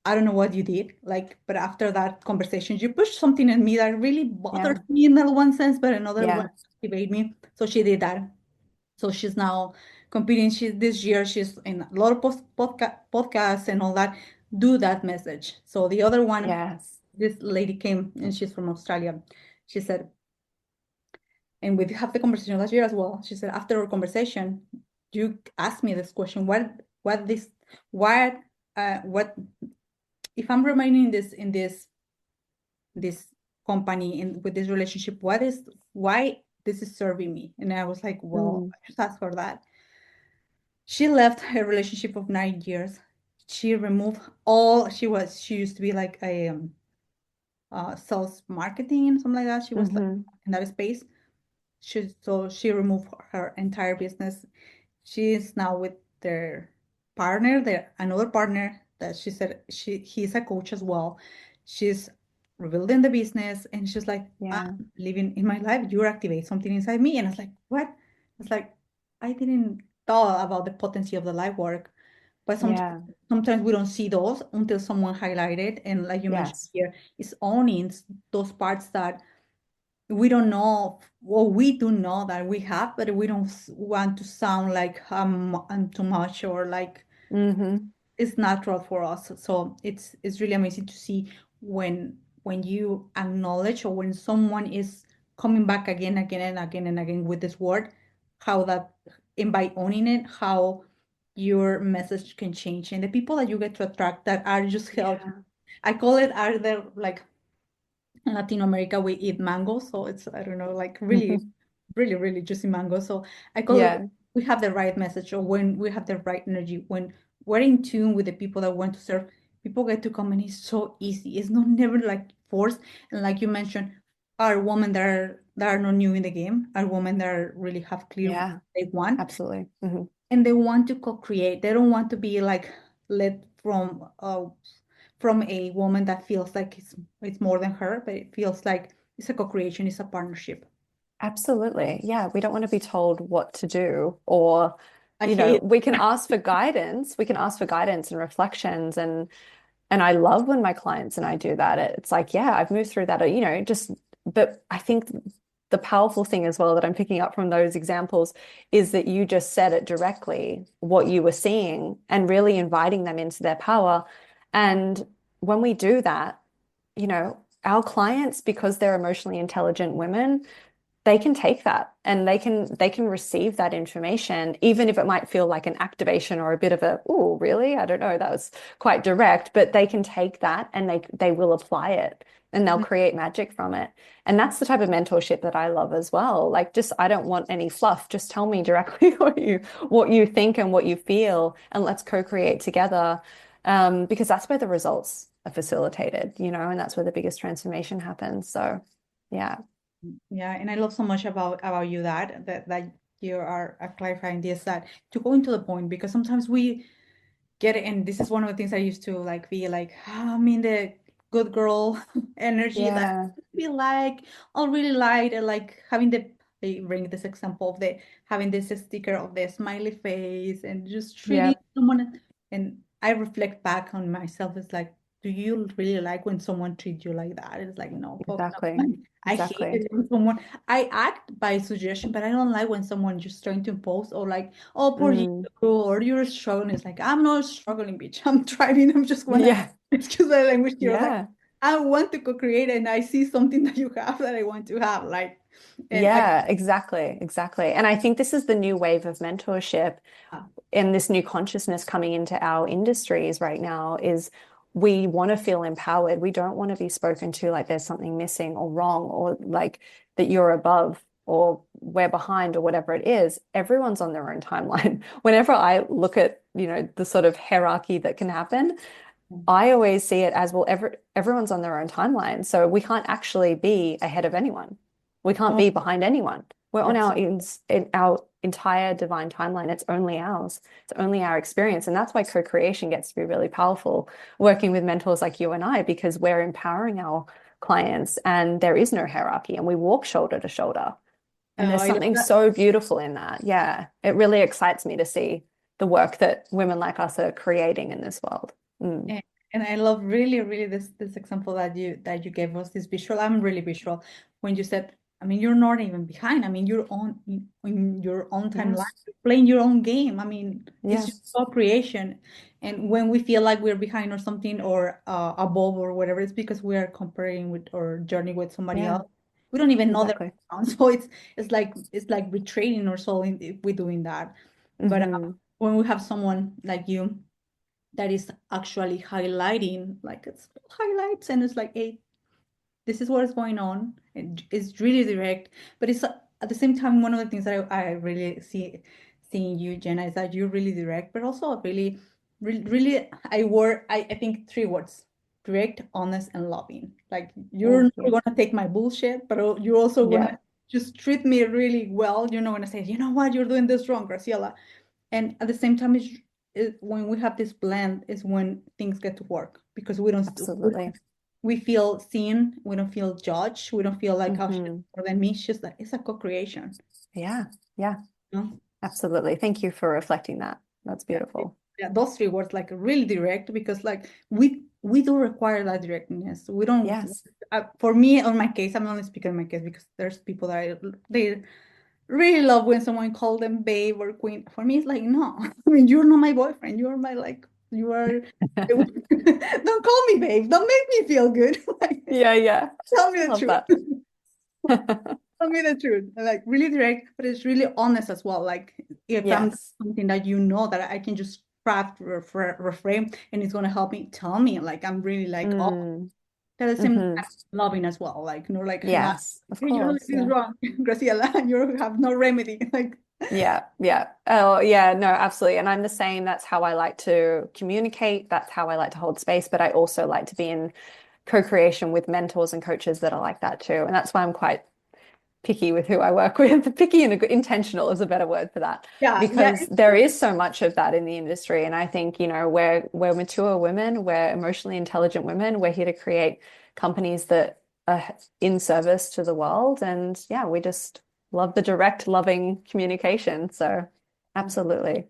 I don't know what you did, like, but after that conversation, you pushed something in me that really bothers Yeah. me in that one sense, but another one Yeah. activated me. So she did that. So she's now competing. This year she's in a lot of podcasts and all that. Do that message. So the other one, Yes. this lady came and she's from Australia. She said, and we have the conversation last year as well. She said after our conversation, you asked me this question: what this, what if I'm remaining in this company and with this relationship, why this is serving me? And I was like, well, Mm. I just asked her that. She left her relationship of 9 years. She removed she used to be like a sales marketing and something like that. She was like Hmm. in that space. So she removed her entire business. She is now with their partner, another partner that she said he's a coach as well. She's rebuilding the business and she's like, I'm Yeah. living in my life. You activate something inside me. And I was like, what? It's like I didn't thought about the potency of the life work. But Yeah. sometimes we don't see those until someone highlighted. And like you mentioned Yes. here, it's owning those parts that we don't know, well, we do know that we have, but we don't want to sound like I'm too much or like Hmm. it's natural for us. So it's really amazing to see when you acknowledge or when someone is coming back again, again and again and again with this word, how that and by owning it, how your message can change and the people that you get to attract that are just held. Yeah. I call it are there like in Latin America, we eat mango, so it's I don't know, like really, really, really juicy mango. So I call it Yeah. we have the right message, or when we have the right energy, when we're in tune with the people that want to serve, people get to come, and it's so easy. It's not never like forced. And like you mentioned, are women that are not new in the game, are women that are really have clear what Yeah. they want, Absolutely. Hmm. and they want to co-create. They don't want to be like led from a woman that feels like it's more than her, but it feels like it's a co-creation, it's a partnership. Absolutely. Yeah, we don't want to be told what to do or, I hate we can ask for guidance. We can ask for guidance and reflections and I love when my clients and I do that. It's like, yeah, I've moved through that, or, just, but I think the powerful thing as well that I'm picking up from those examples is that you just said it directly, what you were seeing, and really inviting them into their power. And when we do that, our clients, because they're emotionally intelligent women, they can take that and they can receive that information, even if it might feel like an activation or a bit of a, oh, really? I don't know. That was quite direct, but they can take that and they will apply it and they'll it. create magic from it. And that's the type of mentorship that I love as well. Like, just, I don't want any fluff. Just tell me directly what you think and what you feel, and let's co-create together. Because that's where the results are facilitated, and that's where the biggest transformation happens. So, yeah. Yeah, and I love so much about you that you are clarifying this, that to go into the point, because sometimes we get it, and this is one of the things I used to like be like, I'm in the good girl energy that Yeah. be like all really light, and like having the I bring this example of the having this sticker of the smiley face and just treating Yeah, someone, and I reflect back on myself. It's like, do you really like when someone treats you like that? It's like, no, fuck exactly. no. I hate Exactly. it when someone, I act by suggestion, but I don't like when someone just trying to impose, or like, oh, poor you, Mm. or you're struggling. It's like, I'm not struggling, bitch. I'm thriving. I'm just wanna, Yeah. excuse my language here. Like, Yeah. I want to co-create, and I see something that you have that I want to have. Like, and I, Yeah, exactly. Exactly. And I think this is the new wave of mentorship and this new consciousness coming into our industries right now is we want to feel empowered. We don't want to be spoken to like there's something missing or wrong or like that you're above or we're behind or whatever it is. Everyone's on their own timeline. Whenever I look at, the sort of hierarchy that can happen, I always see it as, well, everyone's on their own timeline. So we can't actually be ahead of anyone. We can't oh, be behind anyone. We're on that's our entire divine timeline. It's only ours. It's only our experience. And that's why co-creation gets to be really powerful, working with mentors like you and I, because we're empowering our clients and there is no hierarchy and we walk shoulder to shoulder. And there's I love something that. so beautiful in that. Yeah. It really excites me to see the work that women like us are creating in this world. Mm. And, and I love really, really this example that you gave us, this visual. I'm really visual when you said, I mean, you're not even behind. I mean, you're on in your own timeline, Yes. you're playing your own game. I mean, it's Yeah. just co-creation. And when we feel like we're behind or something, or above or whatever, it's because we are comparing with or journey with somebody Yeah. else. We don't even know their Exactly. background. So it's like betraying our soul if we're doing that. But Hmm. when we have someone like you that is actually highlighting, like it's highlights, and it's like, hey, this is what is going on, and it's really direct, but it's at the same time, one of the things that I really seeing you, Jenna, is that you're really direct, but also really, really, really, I think three words: direct, honest, and loving. Like, you're Oh, not yes. gonna take my bullshit, but you're also Yeah. gonna just treat me really well. You're not gonna say, you know what, you're doing this wrong, Graciela. And at the same time, when we have this blend is when things get to work, because Absolutely. we feel seen, we don't feel judged, we don't feel like, oh, she's Hmm. more than me. It's just like, it's a co-creation. Yeah. Yeah. You know? Absolutely. Thank you for reflecting that. That's Yeah, beautiful. yeah, those three words, like really direct, because like we do require that directness. We don't. Yes. For me, on my case, I'm only speaking on my case, because there's people that they really love when someone call them babe or queen. For me, it's like, no. I mean, you're not my boyfriend. You're my, like, you are. Don't call me babe. Don't make me feel good. Like, Yeah, yeah. tell me the Love truth. that. Tell me the truth. Like, really direct, but it's really honest as well. Like, if I'm Yes. something that that I can just craft, reframe, and it's gonna help me, tell me. Like, I'm really like, oh, Mm. at the same Hmm. time, loving as well. Like, like, not, Yes, of hey, you're doing course. this Yeah. wrong, Graciela. You have no remedy. Like, Yeah, yeah. Oh, yeah, no, absolutely. And I'm the same. That's how I like to communicate. That's how I like to hold space. But I also like to be in co-creation with mentors and coaches that are like that too. And that's why I'm quite picky with who I work with. Picky and intentional is a better word for that, Yeah, yeah, because there is so much of that in the industry. And I think, we're mature women, we're emotionally intelligent women. We're here to create companies that are in service to the world. And yeah, we just love the direct, loving communication. So absolutely.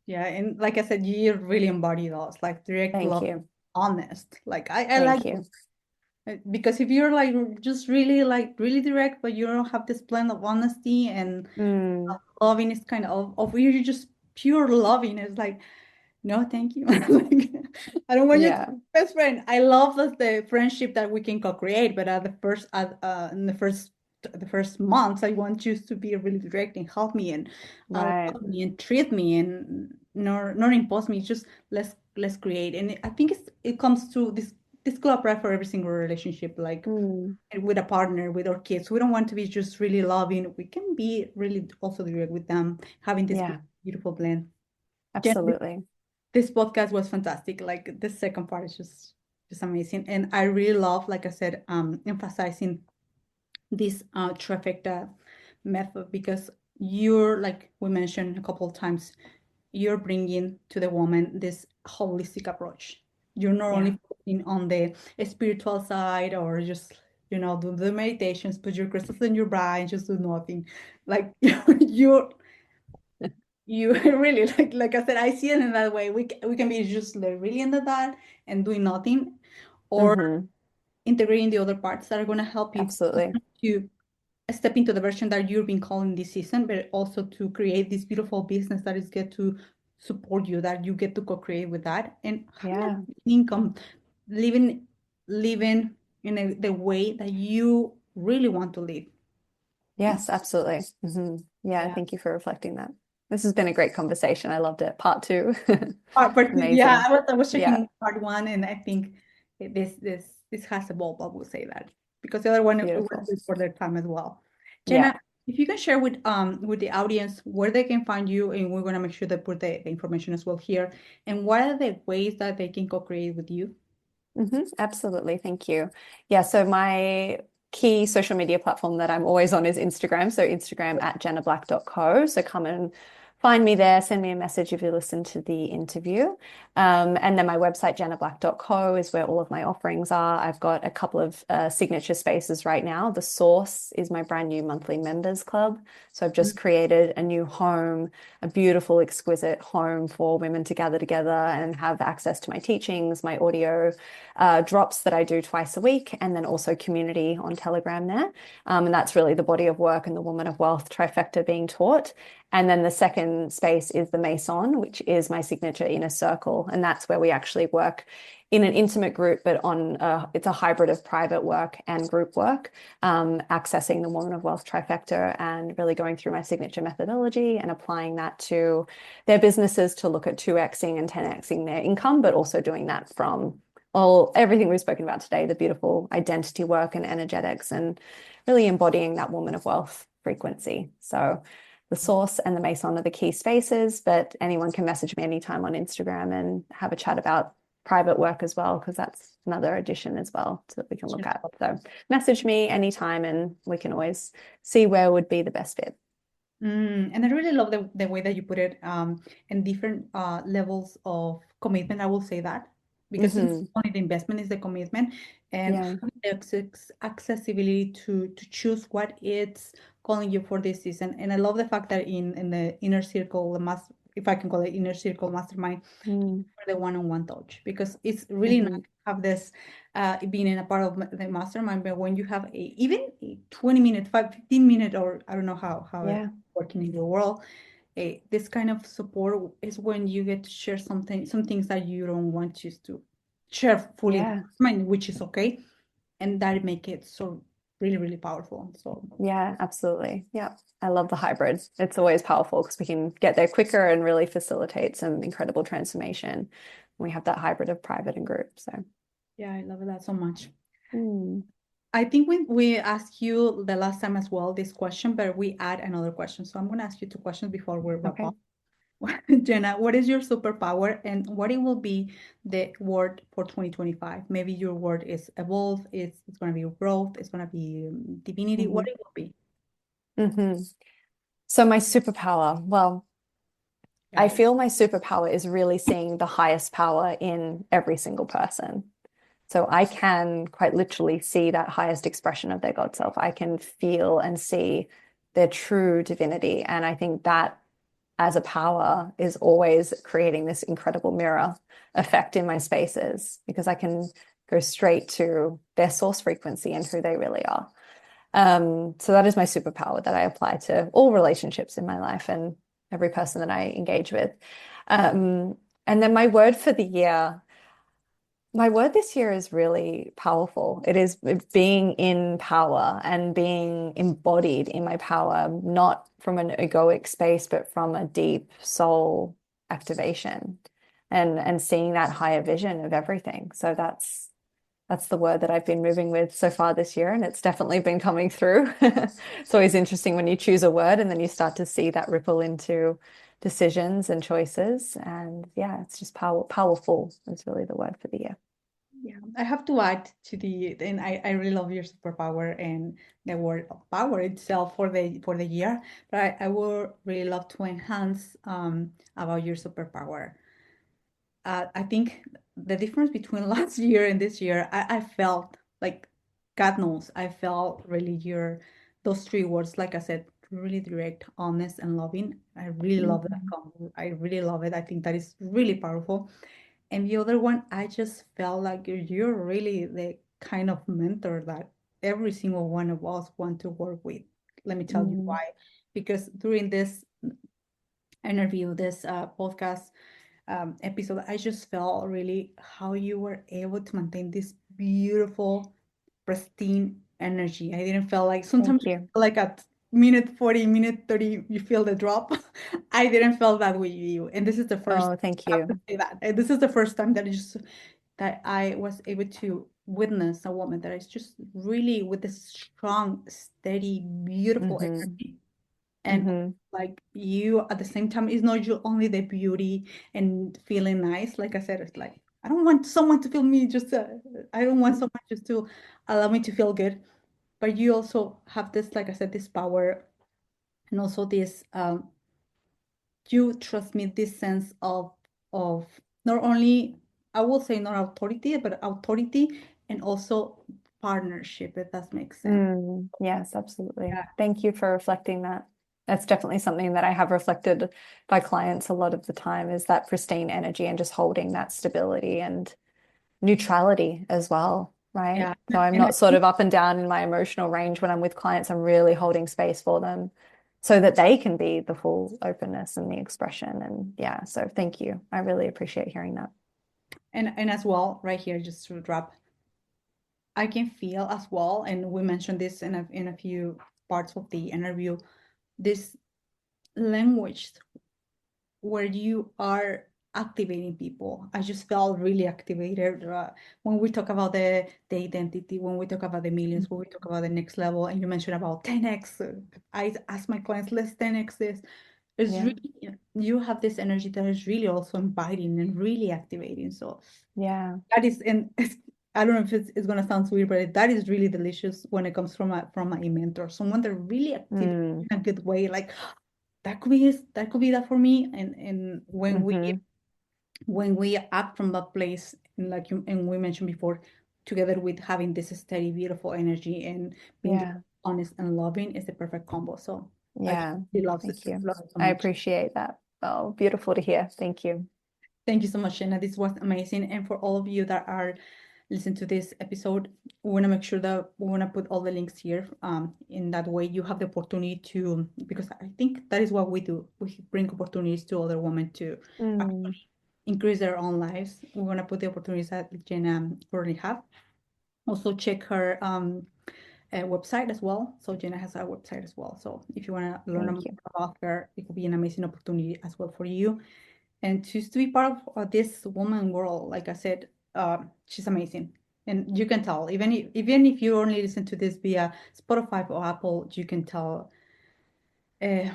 yeah. And like I said, you really embody those, like direct, Thank love, you. honest. Like I like Thank you. because if you're like just really like really direct, but you don't have this blend of honesty and Mm, loving is kind of you're just pure loving. It's like, no, thank you. Like, I don't want you to be yeah. best friend. I love the friendship that we can co-create, but in the first months, I want you to be really direct and help me and Right. love me and treat me and not impose me. Just let's create. And I think it comes to this could apply for every single relationship, like Mm, with a partner, with our kids. We don't want to be just really loving. We can be really also direct with them, having this yeah, beautiful blend. Jen, absolutely. this podcast was fantastic. Like the second part is just amazing. And I really love, like I said, emphasizing this trifecta method because you're, like we mentioned a couple of times, you're bringing to the woman this holistic approach. You're not Yeah. only focusing on the spiritual side or just, do the meditations, put your crystals in your bra and just do nothing. Like you're you really like I said, I see it in that way. We can be just like really into that and doing nothing, or Hmm. integrating the other parts that are going to help you Absolutely. to step into the version that you've been calling this season, but also to create this beautiful business that is get to support you, that you get to co-create with that and having an Yeah. income, living living in the way that you really want to live. Yes, absolutely. Yeah, Yeah. thank you for reflecting that. This has been a great conversation. I loved it. Part two. But yeah, Amazing. I was Yeah, checking part one, and I think this has evolved. I will say that because the other one it was beautiful. good for their time as well. Yeah. Jenna, if you can share with the audience where they can find you, and we're gonna make sure they put the information as well here, and what are the ways that they can co-create with you? Absolutely. Thank you. Yeah. So my key social media platform that I'm always on is Instagram. So Instagram at jennablack.co. So come and find me there. Send me a message if you listen to the interview. And then my website, jennablack.co, is where all of my offerings are. I've got a couple of signature spaces right now. The Source is my brand new monthly members club. So I've just created a new home, a beautiful, exquisite home for women to gather together and have access to my teachings, my audio drops that I do twice a week, and then also community on Telegram there. And that's really the body of work and the woman of wealth trifecta being taught. And then the second space is the Maison, which is my signature inner circle. And that's where we actually work in an intimate group, but it's a hybrid of private work and group work, accessing the woman of wealth trifecta and really going through my signature methodology and applying that to their businesses to look at 2xing and 10xing their income, but also doing that from everything we've spoken about today, the beautiful identity work and energetics, and really embodying that woman of wealth frequency. So the Source and the Mason are the key spaces, but anyone can message me anytime on Instagram and have a chat about private work as well, because that's another addition as well that we can look at. So message me anytime and we can always see where would be the best fit. And I really love the way that you put it, in different levels of commitment. I will say that because it's Hmm. only the investment is the commitment, and Yeah. having the accessibility to choose what it's calling you for this season. And I love the fact that in the inner circle, if I can call it inner circle mastermind, Mm. for the one-on-one touch because it's really nice Hmm. to have this being in a part of the mastermind, but when you have even a 20-minute 15-minute, or I don't know how it's Yeah. working in your world, this kind of support is when you get to share some things that you don't want to share fully in the Yeah. mastermind, which is okay, and that make it so really really powerful. So Yeah, absolutely. Yeah. I love the hybrid. It's always powerful because we can get there quicker and really facilitate some incredible transformation. We have that hybrid of private and group. So, yeah, I love that so much. mm, I think we asked you the last time as well this question, but we add another question. So I'm going to ask you two questions before we wrap okay. up. Jenna, what is your superpower and what it will be the word for 2025? Maybe your word is evolve, it's going to be growth, it's going to be divinity. What Hmm. it will be? hmm So my superpower, well, I Yeah. feel my superpower is really seeing the highest power in every single person. So I can quite literally see that highest expression of their God self. I can feel and see their true divinity. And I think that as a power is always creating this incredible mirror effect in my spaces because I can go straight to their source frequency and who they really are. So that is my superpower that I apply to all relationships in my life and every person that I engage with. Um, and then my word this year is really powerful. It is being in power and being embodied in my power, not from an egoic space, but from a deep soul activation and seeing that higher vision of everything. So that's the word that I've been moving with so far this year, and it's definitely been coming through. It's always interesting when you choose a word and then you start to see that ripple into decisions and choices. And yeah, it's just powerful is really the word for the year. Yeah, I have to add to the, and I really love your superpower and the word of power itself for the year, but I would really love to enhance about your superpower. I think the difference between last year and this year, I felt like God knows, I felt really your those three words, like I said, really direct, honest, and loving. I really love that Mhm. combo. I really love it. I think that is really powerful. And the other one, I just felt like you're really the kind of mentor that every single one of us want to work with. Let me tell you Mm, why. Because during this interview, this podcast episode, I just felt really how you were able to maintain this beautiful, pristine energy. I didn't feel like sometimes thank you. like at minute 40, minute 30, you feel the drop. I didn't feel that with you. And this is the first, Oh, thank I have to you. say that. And this is the first time that that I was able to witness a woman that is just really with this strong, steady, beautiful hmm energy. And hmm like you at the same time, it's not you only the beauty and feeling nice. Like I said, it's like I don't want someone to feel me just I don't want someone just to allow me to feel good. But you also have this, like I said, this power and also this you trust me this sense of not only I will say not authority, but authority and also partnership, if that makes sense. Yes, absolutely. Yeah. Thank you for reflecting that. That's definitely something that I have reflected by clients a lot of the time is that pristine energy and just holding that stability and neutrality as well, right? Yeah. So I'm And I not sort think of up and down in my emotional range when I'm with clients. I'm really holding space for them so that they can be the full openness and the expression. And yeah, so thank you. I really appreciate hearing that. and as well, right here, just to drop, I can feel as well, and we mentioned this in a few parts of the interview, this language where you are activating people. I just felt really activated when we talk about the identity, when we talk about the millions, when we talk about the next level, and you mentioned about 10x. I ask my clients, let's 10x this. It's Yeah. really you have this energy that is really also inviting and really activating. So Yeah. that is, and I don't know if it's gonna sound weird, but that is really delicious when it comes from my mentor, someone that really activates Mm. in a good way. Like that could be that for me. And hmm when we act from that place, like and we mentioned before, together with having this steady, beautiful energy and being Yeah. honest and loving is the perfect combo. So I just Yeah. really Thank you. love it so I much. appreciate that. Oh, beautiful to hear. Thank you. Thank you so much, Shanna. This was amazing. And for all of you that are listening to this episode, we want to make sure that we want to put all the links here. In that way, you have the opportunity to, because I think that is what we do. We bring opportunities to other women to Mm, actually increase their own lives. We want to put the opportunities that Jenna already have. Also, check her website as well. So Jenna has a website as well. So if you want to learn more thank you. about her, it could be an amazing opportunity as well for you. And just to be part of this woman world, like I said, she's amazing. And you can tell, even if you only listen to this via Spotify or Apple, you can tell uh,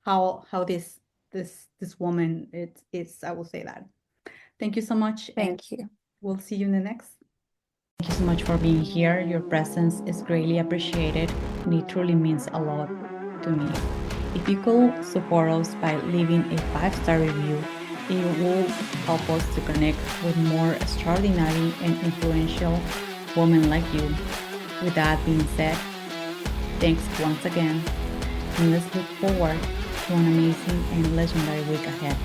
how this woman it's I will say that. Thank you so much, and Thank you. we'll see you in the next. Thank you so much for being here. Your presence is greatly appreciated, and it truly means a lot to me. If you could support us by leaving a 5-star review, it will help us to connect with more extraordinary and influential women like you. With that being said, thanks once again, and let's look forward to an amazing and legendary week ahead.